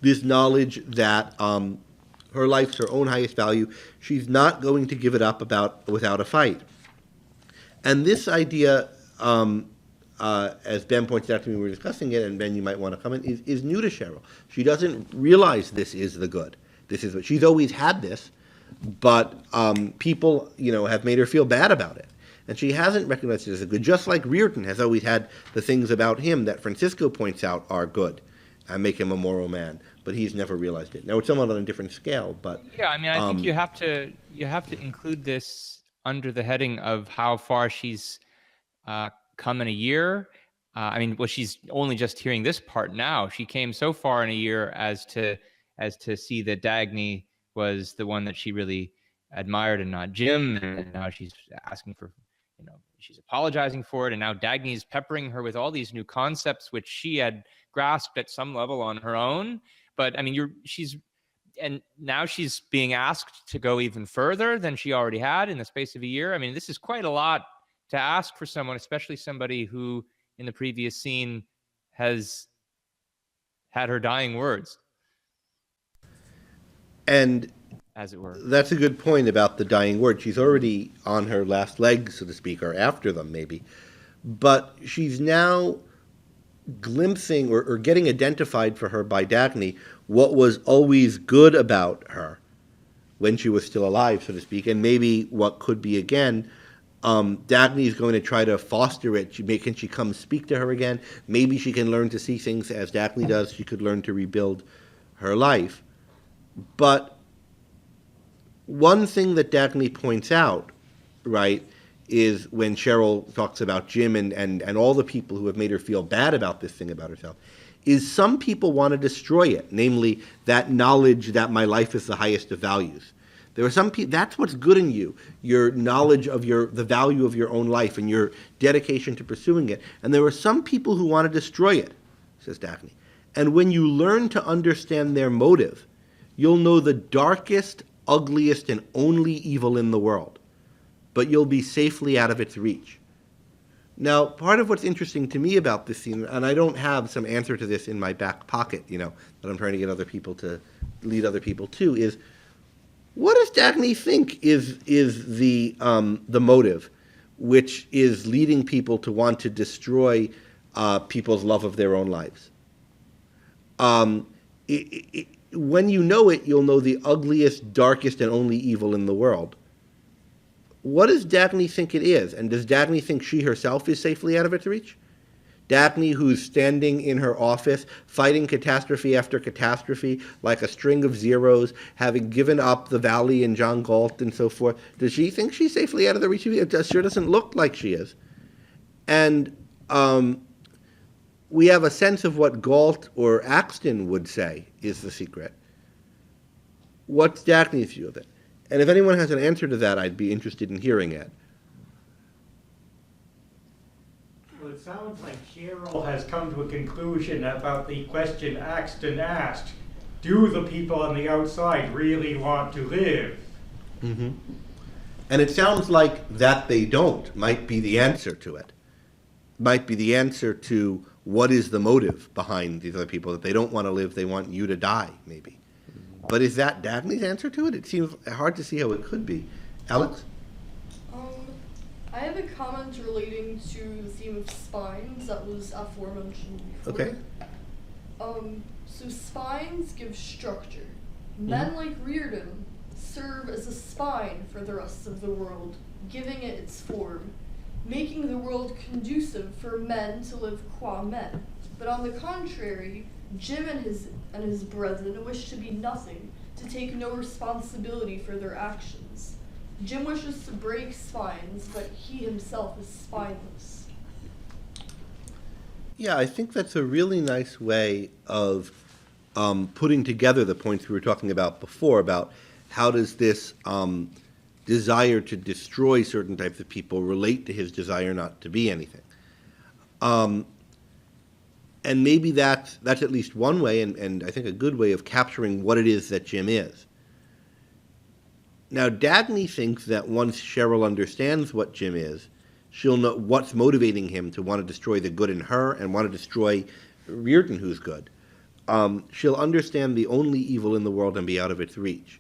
This knowledge that her life's her own highest value, she's not going to give it up without a fight. And this idea, as Ben pointed out to me when we were discussing it, and Ben, you might want to comment, is new to Cheryl. She doesn't realize this is the good. This is what she's always had this, but people, have made her feel bad about it. And she hasn't recognized it as a good, just like Riordan has always had the things about him that Francisco points out are good and make him a moral man, but he's never realized it. Now, it's somewhat on a different scale, but... Yeah, I mean, I think you have to include this under the heading of how far she's come in a year. She's only just hearing this part now. She came so far in a year as to see that Dagny was the one that she really admired and not Jim. And now she's asking for, she's apologizing for it. And now Dagny's peppering her with all these new concepts, which she had grasped at some level on her own. But and now she's being asked to go even further than she already had in the space of a year. I mean, this is quite a lot to ask for someone, especially somebody who in the previous scene has had her dying words. And as it were. That's a good point about the dying word. She's already on her last legs, so to speak, or after them maybe. But she's now glimpsing or getting identified for her by Dagny what was always good about her when she was still alive, so to speak, and maybe what could be again. Dagny is going to try to foster it. Can she come speak to her again? Maybe she can learn to see things as Dagny does. She could learn to rebuild her life. But one thing that Dagny points out, right, is when Cheryl talks about Jim and all the people who have made her feel bad about this thing about herself, is some people want to destroy it, namely that knowledge that my life is the highest of values. There are some people, that's what's good in you, your knowledge of the value of your own life and your dedication to pursuing it. And there are some people who want to destroy it, says Dagny. And when you learn to understand their motive, you'll know the darkest, ugliest, and only evil in the world, but you'll be safely out of its reach. Now, part of what's interesting to me about this scene, and I don't have some answer to this in my back pocket, that I'm trying to get other people to lead other people to, is what does Dagny think is the motive, which is leading people to want to destroy people's love of their own lives? When you know it, you'll know the ugliest, darkest, and only evil in the world. What does Dagny think it is? And does Dagny think she herself is safely out of its reach? Dagny, who's standing in her office, fighting catastrophe after catastrophe, like a string of zeros, having given up the Valley and John Galt and so forth, does she think she's safely out of the reach of it? It sure doesn't look like she is. And we have a sense of what Galt or Axton would say is the secret. What's Dagny's view of it? And if anyone has an answer to that, I'd be interested in hearing it. Well, it sounds like Cheryl has come to a conclusion about the question Axton asked. Do the people on the outside really want to live? Mm-hmm. And it sounds like that they don't might be the answer to it. Might be the answer to what is the motive behind these other people, that they don't want to live, they want you to die, maybe. But is that Dagny's answer to it? It seems hard to see how it could be. Alex? I have a comment relating to the theme of spines that was aforementioned before. Okay. So spines give structure. Men like Riordan serve as a spine for the rest of the world, giving it its form, making the world conducive for men to live qua men. But on the contrary, Jim and his brethren wish to be nothing, to take no responsibility for their actions. Jim wishes to break spines, but he himself is spineless. Yeah, I think that's a really nice way of putting together the points we were talking about before, about how does this desire to destroy certain types of people relate to his desire not to be anything. And maybe that's at least one way, and I think a good way of capturing what it is that Jim is. Now, Dagny thinks that once Cheryl understands what Jim is, she'll know what's motivating him to want to destroy the good in her and want to destroy Riordan, who's good. She'll understand the only evil in the world and be out of its reach.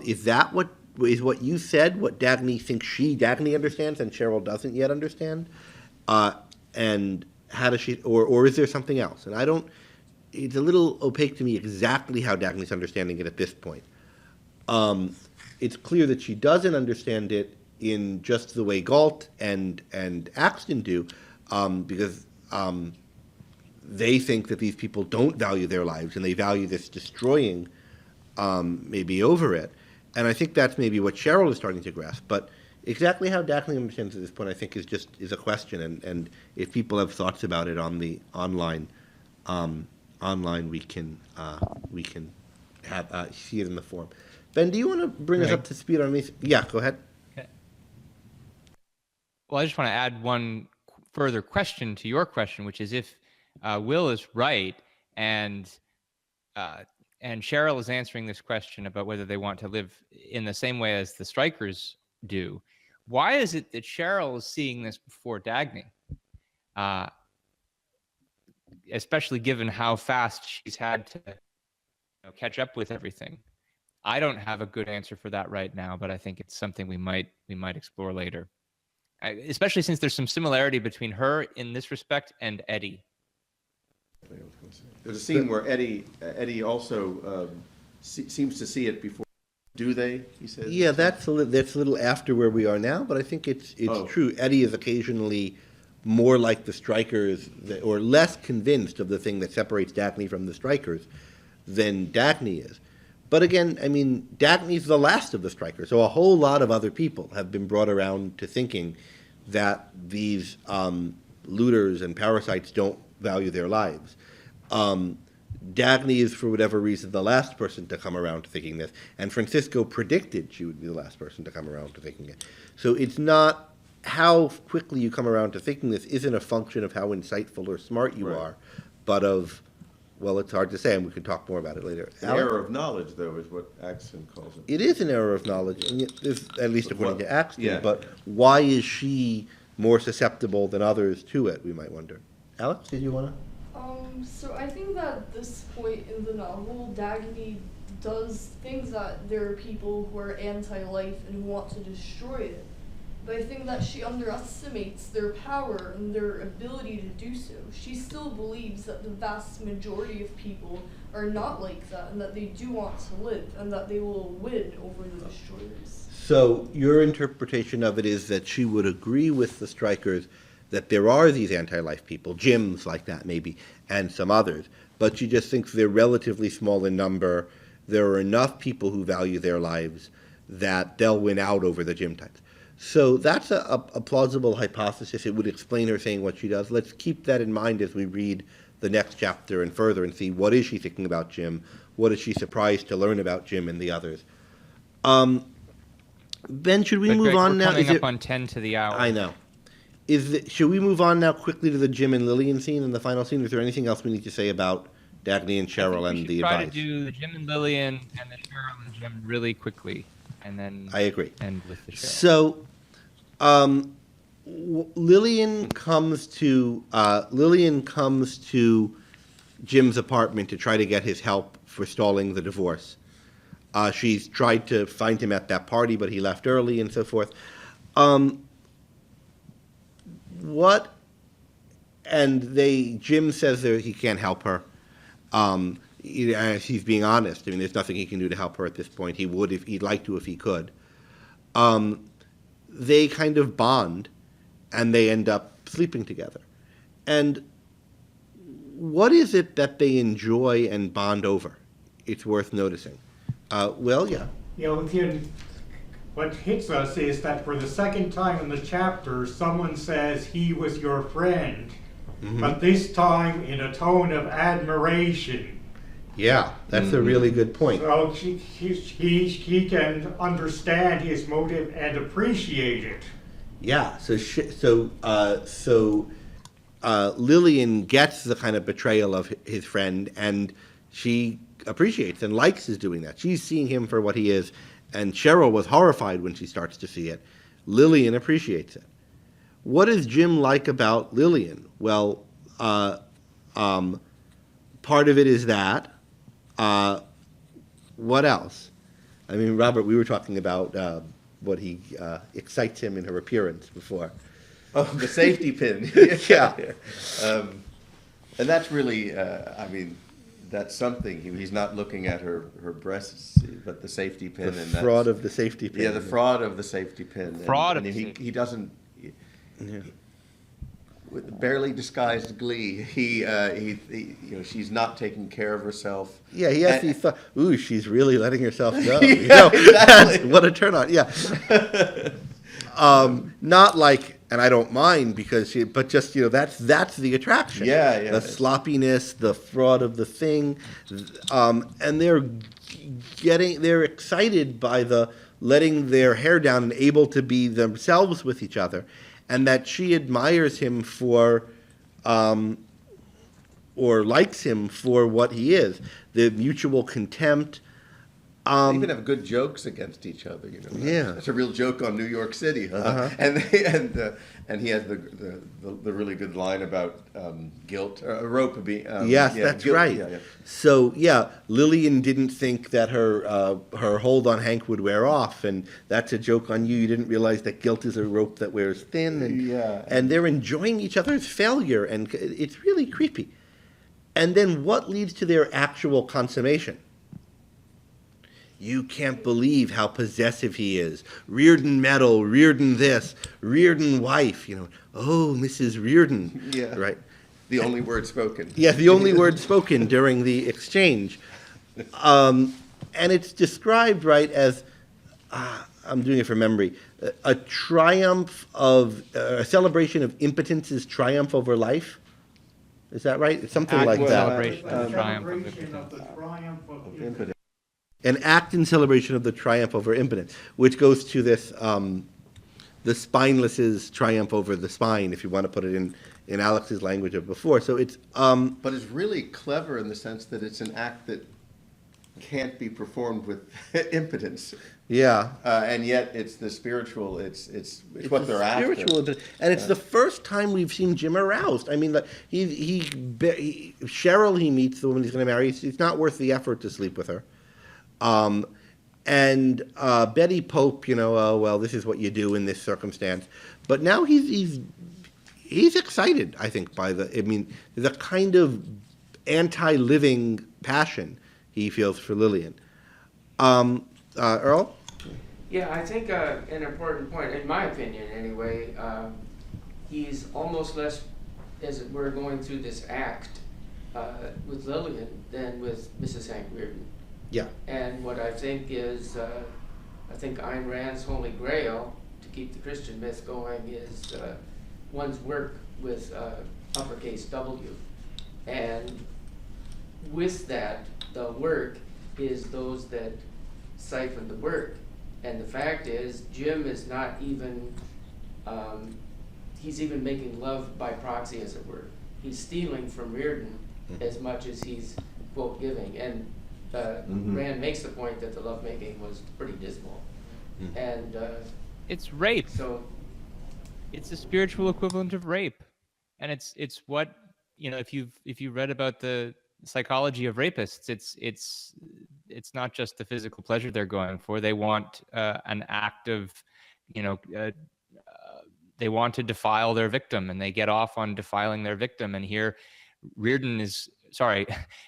Is that what you said, what Dagny thinks Dagny understands and Cheryl doesn't yet understand? And how does she, or is there something else? And it's a little opaque to me exactly how Dagny's understanding it at this point. It's clear that she doesn't understand it in just the way Galt and Axton do, because they think that these people don't value their lives and they value this destroying maybe over it. And I think that's maybe what Cheryl is starting to grasp. But exactly how Dagny understands at this point, I think, is a question. And if people have thoughts about it on the online, we can have see it in the forum. Ben, do you want to bring us up to speed on these? Yeah, go ahead. Okay. Well, I just want to add one further question to your question, which is if Will is right and Cheryl is answering this question about whether they want to live in the same way as the strikers do, why is it that Cheryl is seeing this before Dagny? Especially given how fast she's had to catch up with everything. I don't have a good answer for that right now, but I think it's something we might explore later. Especially since there's some similarity between her in this respect and Eddie. There's a scene where Eddie also seems to see it before. Do they? He says. Yeah, that's a little after where we are now, but I think it's true. Eddie is occasionally more like the strikers, or less convinced of the thing that separates Dagny from the strikers than Dagny is. But again, I mean, Dagny's the last of the strikers, so a whole lot of other people have been brought around to thinking that these looters and parasites don't value their lives. Dagny is, for whatever reason, the last person to come around to thinking this, and Francisco predicted she would be the last person to come around to thinking it. So it's not how quickly you come around to thinking this isn't a function of how insightful or smart you are, but of, well, it's hard to say, and we can talk more about it later. An error of knowledge, though, is what Axton calls it. It is an error of knowledge, and at least according to Axton, but why is she more susceptible than others to it, we might wonder. Alex, did you want to? So I think that at this point in the novel, Dagny does things that there are people who are anti-life and who want to destroy it. But I think that she underestimates their power and their ability to do so. She still believes that the vast majority of people are not like that, and that they do want to live, and that they will win over the destroyers. So your interpretation of it is that she would agree with the strikers that there are these anti-life people, Jims like that maybe, and some others, but she just thinks they're relatively small in number. There are enough people who value their lives that they'll win out over the Jim types. So that's a plausible hypothesis. It would explain her saying what she does. Let's keep that in mind as we read the next chapter and further and see what is she thinking about Jim, what is she surprised to learn about Jim and the others. Ben, should we move Greg, on we're now? coming up on 10 to the hour. I know. Should we move on now quickly to the Jim and Lillian scene and the final scene? Is there anything else we need to say about Dagny and Cheryl and the try advice? to do the Jim and Lillian and then Cheryl and Jim really quickly, and then I agree. end with the Cheryl. So, Lillian comes to Jim's apartment to try to get his help for stalling the divorce. She's tried to find him at that party, but he left early and so forth. Jim says that he can't help her. He's being honest. I mean, there's nothing he can do to help her at this point. He would if he'd like to if he could. They kind of bond, and they end up sleeping together. And what is it that they enjoy and bond over? It's worth noticing. Well, yeah. What hits us is that for the second time in the chapter, someone says he was your friend, but this time in a tone of admiration. Yeah, that's a really good point. So he can understand his motive and appreciate it. Yeah, so Lillian gets the kind of betrayal of his friend, and she appreciates and likes his doing that. She's seeing him for what he is, and Cheryl was horrified when she starts to see it. Lillian appreciates it. What does Jim like about Lillian? Well, part of it is that. What else? I mean, Robert, we were talking about what he excites him in her appearance before. Oh, the safety pin. Yeah. And that's really, I mean, that's something. He's not looking at her breasts, but the safety pin. The fraud of the safety pin. Yeah, the fraud of the safety pin. Fraud and of he doesn't. With barely disguised glee, she's not taking care of herself. Yeah, he has these thoughts. Ooh, she's really letting herself go. Yeah, exactly. What a turn on. Yeah. Not like, and I don't mind but just that's the attraction. Yeah. The sloppiness, the fraud of the thing, and they're excited by the letting their hair down and able to be themselves with each other. And that she admires him for, or likes him for what he is, the mutual contempt. They even have good jokes against each other, Yeah, that's a real joke on New York City, huh? Uh-huh. And he has the really good line about guilt, a rope being. Yes, that's guilt, right. Yeah. So Lillian didn't think that her hold on Hank would wear off, and that's a joke on you. You didn't realize that guilt is a rope that wears thin, and they're enjoying each other's failure, and it's really creepy. And then what leads to their actual consummation? You can't believe how possessive he is. Riordan medal, Riordan this, Riordan wife. Oh, Mrs. Riordan. Yeah. Right. The only word spoken. Yeah, the only word spoken during the exchange. And it's described, right, as, I'm doing it from memory, a celebration of impotence's triumph over life. Is that right? It's something like that. Celebration of the triumph of Celebration of the triumph of Impotence. An act in celebration of the triumph over impotence, which goes to this, the spineless's triumph over the spine, if you want to put it in Alex's language of before. So it's... But it's really clever in the sense that it's an act that can't be performed with impotence. Yeah. And yet it's the spiritual, it's what they're after. And it's the first time we've seen Jim aroused. I mean, like, Cheryl, he meets the woman he's going to marry. It's not worth the effort to sleep with her. And Betty Pope, oh, well, this is what you do in this circumstance. But now he's excited, I think, there's a kind of anti-living passion he feels for Lillian. Earl? Yeah, I think an important point, in my opinion anyway, he's almost less, as it were, going through this act with Lillian than with Mrs. Hank Riordan. Yeah. And what I think is, I think Ayn Rand's holy grail, to keep the Christian myth going, is one's work with uppercase W. And with that, the work is those that siphon the work. And the fact is, Jim is not even, he's even making love by proxy, as it were. He's stealing from Riordan as much as he's, quote, giving. And Rand makes the point that the lovemaking was pretty dismal. And it's rape. so It's the spiritual equivalent of rape, and it's what, if you've read about the psychology of rapists, it's not just the physical pleasure they're going for. They want an act of, they want to defile their victim, and they get off on defiling their victim. And here,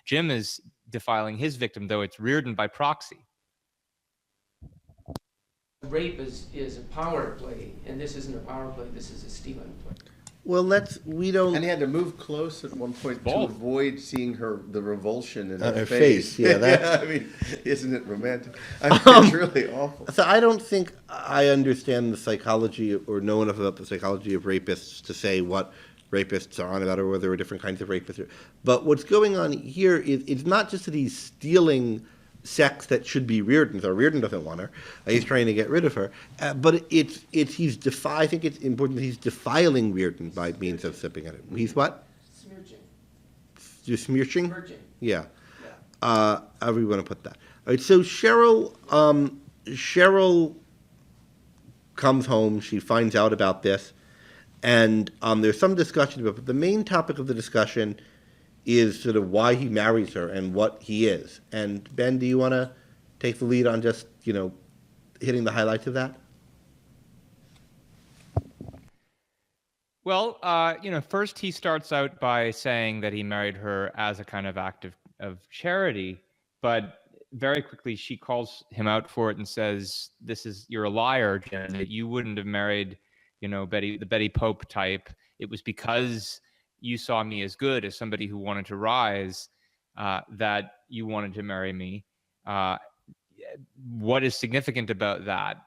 Jim is defiling his victim, though it's Riordan by proxy. rape is a power play, and this isn't a power play, this is a stealing play. Well, And he had to move close at one point to Both. avoid seeing the revulsion in On her her face. face, yeah, that- I mean, isn't it romantic? I mean, it's really awful. So I don't think I understand the psychology or know enough about the psychology of rapists to say what rapists are on about or whether there are different kinds of rapists. But what's going on here is it's not just that he's stealing sex that should be Riordan's, or Riordan doesn't want her. He's trying to get rid of her. But I think it's important that he's defiling Riordan by means of sipping at it. He's what? Smirching. You're smirching? Smirching. Yeah. Yeah. However you want to put that. All right, so Cheryl comes home. She finds out about this. And there's some discussion about it. But the main topic of the discussion is sort of why he marries her and what he is. And Ben, do you want to take the lead on just, hitting the highlights of that? Well, first he starts out by saying that he married her as a kind of act of charity, but very quickly she calls him out for it and says, you're a liar, Jen, that you wouldn't have married, the Betty Pope type. It was because you saw me as good, as somebody who wanted to rise, that you wanted to marry me. What is significant about that?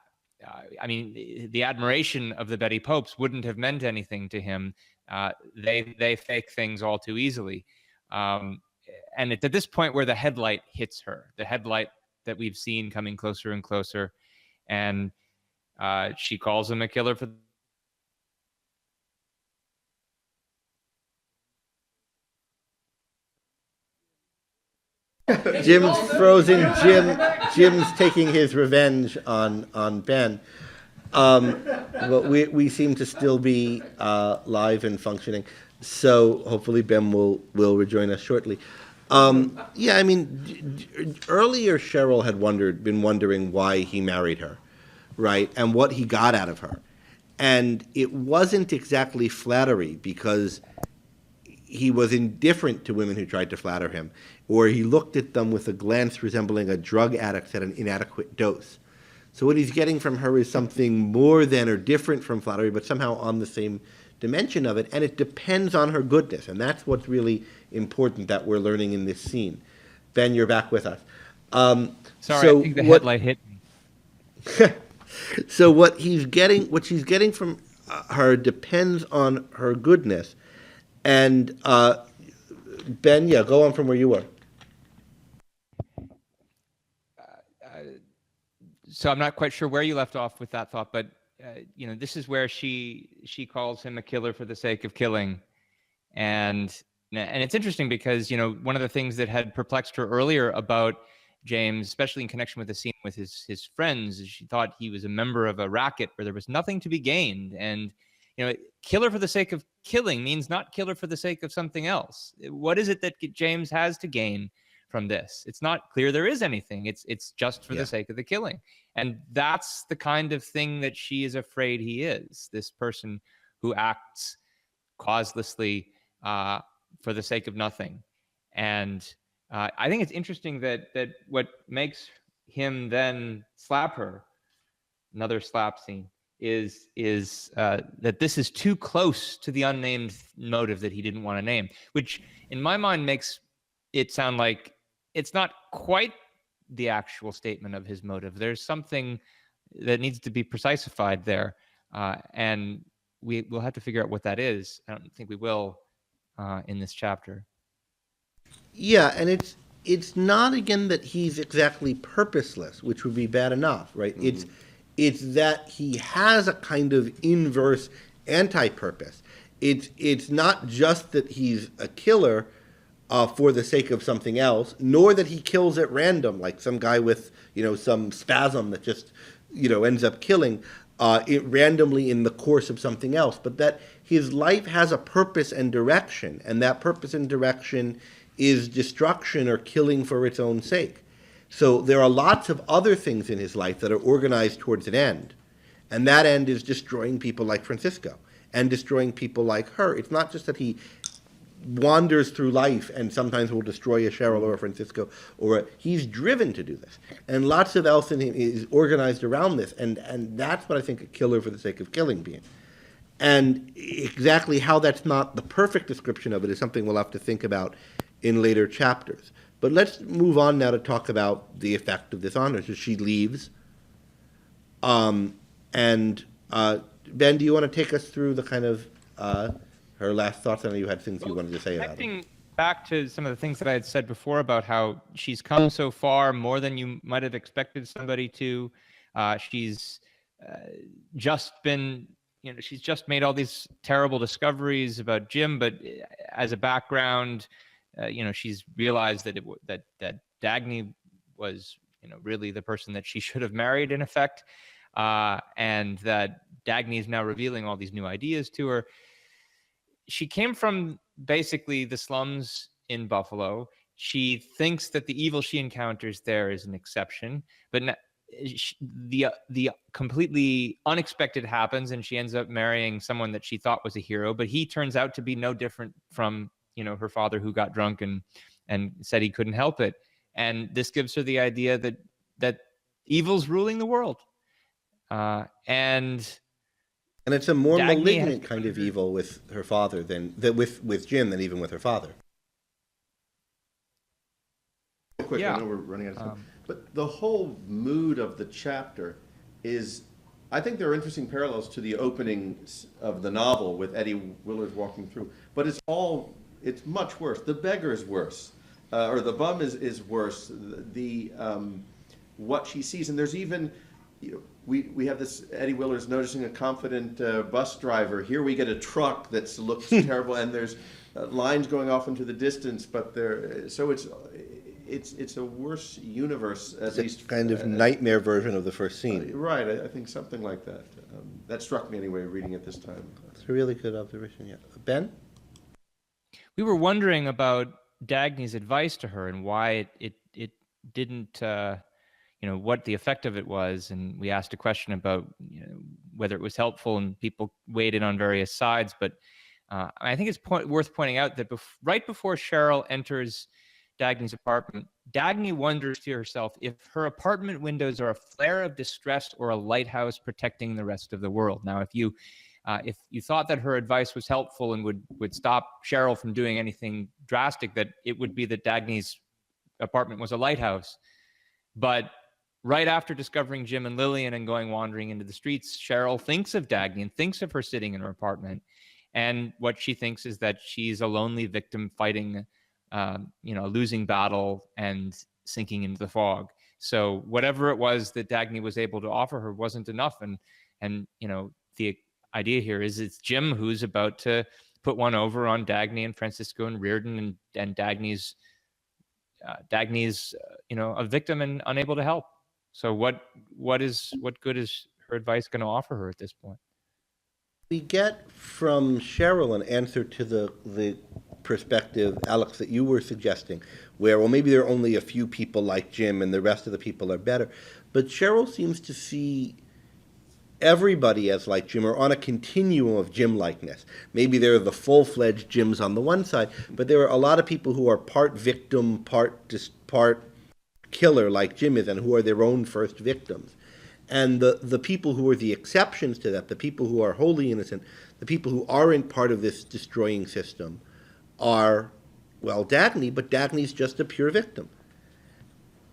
The admiration of the Betty Popes wouldn't have meant anything to him. They fake things all too easily. And it's at this point where the headlight hits her, the headlight that we've seen coming closer and closer. And she calls him a killer for Jim's frozen. Jim's taking his revenge on Ben. But we seem to still be live and functioning. So hopefully Ben will rejoin us shortly. Earlier Cheryl had been wondering why he married her, right, and what he got out of her. And it wasn't exactly flattery, because he was indifferent to women who tried to flatter him, or he looked at them with a glance resembling a drug addict at an inadequate dose. So what he's getting from her is something more than or different from flattery, but somehow on the same dimension of it, and it depends on her goodness, and that's what's really important that we're learning in this scene. Ben, you're back with us. Sorry, I think the headlight hit me. So what she's getting from her depends on her goodness. And Ben, go on from where you were. So I'm not quite sure where you left off with that thought, but this is where she calls him a killer for the sake of killing, and it's interesting because one of the things that had perplexed her earlier about James, especially in connection with the scene with his friends. She thought he was a member of a racket where there was nothing to be gained. And, kill her for the sake of killing means not kill her for the sake of something else. What is it that James has to gain from this? It's not clear there is anything. It's just for the sake of the killing. And that's the kind of thing that she is afraid he is, this person who acts causelessly for the sake of nothing. And I think it's interesting that what makes him then slap her, another slap scene, is that this is too close to the unnamed motive that he didn't want to name, which in my mind makes it sound like it's not quite the actual statement of his motive. There's something that needs to be precisified there, and we'll have to figure out what that is. I don't think we will in this chapter. Yeah, and it's not, again, that he's exactly purposeless, which would be bad enough, right? Mm-hmm. It's that he has a kind of inverse anti-purpose. It's not just that he's a killer for the sake of something else, nor that he kills at random, like some guy with, some spasm that just, ends up killing it randomly in the course of something else, but that his life has a purpose and direction, and that purpose and direction is destruction or killing for its own sake. So there are lots of other things in his life that are organized towards an end, and that end is destroying people like Francisco and destroying people like her. It's not just that he wanders through life and sometimes will destroy a Cheryl or a Francisco, he's driven to do this. And lots of else in him is organized around this, and that's what I think a killer for the sake of killing means. And exactly how that's not the perfect description of it is something we'll have to think about in later chapters. But let's move on now to talk about the effect of this on her. So she leaves. Ben, do you want to take us through the kind of her last thoughts? I know you had things you wanted to say about it. Connecting back to some of the things that I had said before about how she's come so far, more than you might have expected somebody to. She's just been, she's just made all these terrible discoveries about Jim, but as a background, she's realized that that Dagny was, really the person that she should have married, in effect, and that Dagny is now revealing all these new ideas to her. She came from basically the slums in Buffalo. She thinks that the evil she encounters there is an exception, but the completely unexpected happens, and she ends up marrying someone that she thought was a hero, but he turns out to be no different from her father, who got drunk and said he couldn't help it. And this gives her the idea that evil's ruling the world. And it's a more Dagny malignant kind of evil with her father with Jim than even with her father. Quick, I know we're running out of time. But the whole mood of the chapter is, I think there are interesting parallels to the opening of the novel with Eddie Willers walking through. But it's much worse. The beggar's worse, or the bum is worse. What she sees, and there's even, we have this Eddie Willers noticing a confident bus driver. Here we get a truck that looks terrible, and there's lines going off into the distance. But it's a worse universe, at least. Kind of nightmare version of the first scene. Right, I think something like that. That struck me anyway, reading it this time. It's a really good observation. Yeah, Ben. We were wondering about Dagny's advice to her and why it didn't, what the effect of it was. And we asked a question about whether it was helpful, and people weighed in on various sides. But I think it's worth pointing out that right before Cheryl enters Dagny's apartment, Dagny wonders to herself if her apartment windows are a flare of distress or a lighthouse protecting the rest of the world. Now, if you thought that her advice was helpful and would stop Cheryl from doing anything drastic, that it would be that Dagny's apartment was a lighthouse. But right after discovering Jim and Lillian and going wandering into the streets, Cheryl thinks of Dagny and thinks of her sitting in her apartment. And what she thinks is that she's a lonely victim fighting, a losing battle and sinking into the fog. So whatever it was that Dagny was able to offer her wasn't enough. And the idea here is it's Jim who's about to put one over on Dagny and Francisco and Riordan, and Dagny's Dagny's, a victim and unable to help. So what good is her advice going to offer her at this point? We get from Cheryl an answer to the perspective, Alex, that you were suggesting, where, well, maybe there are only a few people like Jim and the rest of the people are better. But Cheryl seems to see everybody as like Jim, or on a continuum of Jim-likeness. Maybe there are the full-fledged Jims on the one side, but there are a lot of people who are part victim, part killer like Jim is, and who are their own first victims. And the people who are the exceptions to that, the people who are wholly innocent, the people who aren't part of this destroying system are, well, Dagny, but Dagny's just a pure victim.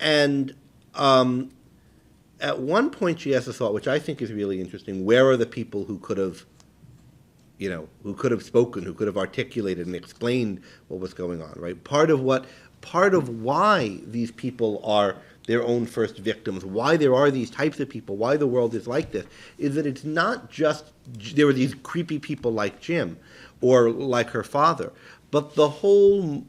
And at one point she has a thought, which I think is really interesting: where are the people who could have, spoken, who could have articulated and explained what was going on, right? Part of why these people are their own first victims, why there are these types of people, why the world is like this, is that it's not just there were these creepy people like Jim or like her father, but the whole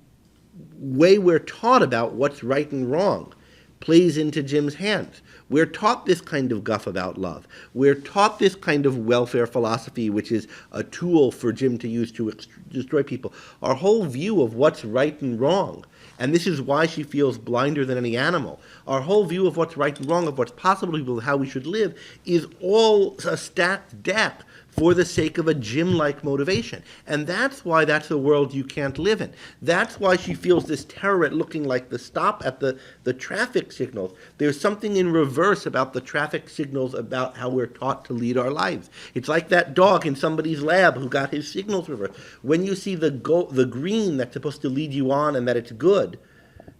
way we're taught about what's right and wrong plays into Jim's hands. We're taught this kind of guff about love. We're taught this kind of welfare philosophy, which is a tool for Jim to use to destroy people. Our whole view of what's right and wrong, and this is why she feels blinder than any animal, our whole view of what's right and wrong, of what's possible, of how we should live, is all a stacked deck for the sake of a Jim-like motivation. And that's why that's a world you can't live in. That's why she feels this terror at looking like the stop at the traffic signals. There's something in reverse about the traffic signals about how we're taught to lead our lives. It's like that dog in somebody's lab who got his signals reversed. When you see the green that's supposed to lead you on and that it's good,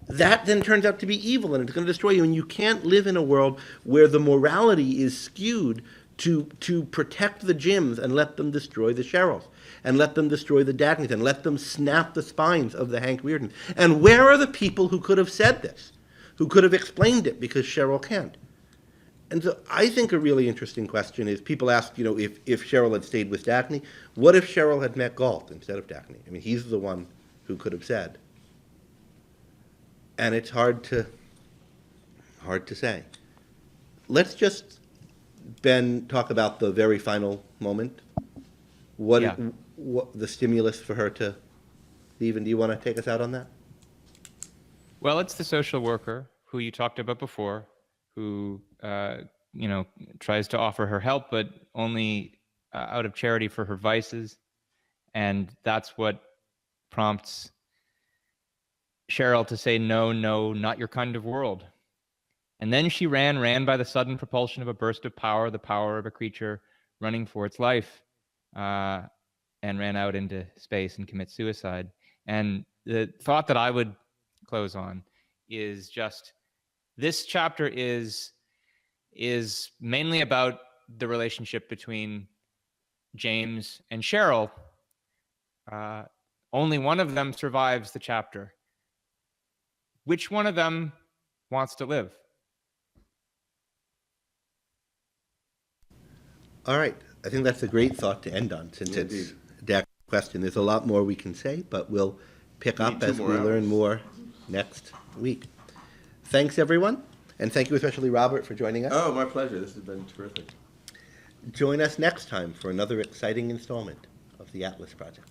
that then turns out to be evil and it's going to destroy you. And you can't live in a world where the morality is skewed to protect the Jims and let them destroy the Cheryls, and let them destroy the Dagnys, and let them snap the spines of the Hank Riordan. And where are the people who could have said this, who could have explained it, because Cheryl can't? And so I think a really interesting question is, people ask, if Cheryl had stayed with Dagny, what if Cheryl had met Galt instead of Dagny? I mean, he's the one who could have said. And it's hard to say. Let's just, Ben, talk about the very final moment. What the stimulus for her to leave, and do you want to take us out on that? Well, it's the social worker who you talked about before, who tries to offer her help, but only out of charity for her vices, and that's what prompts Cheryl to say, no, not your kind of world. And then she ran by the sudden propulsion of a burst of power, the power of a creature running for its life, and ran out into space and commit suicide. And the thought that I would close on is just, this chapter is mainly about the relationship between James and Cheryl. Only one of them survives the chapter. Which one of them wants to live? All right. I think that's a great thought to end on, since it's that question. There's a lot more we can say, but we'll pick up as we learn more next week. Thanks, everyone. And thank you especially, Robert, for joining us. Oh, my pleasure. This has been terrific. Join us next time for another exciting installment of the Atlas Project.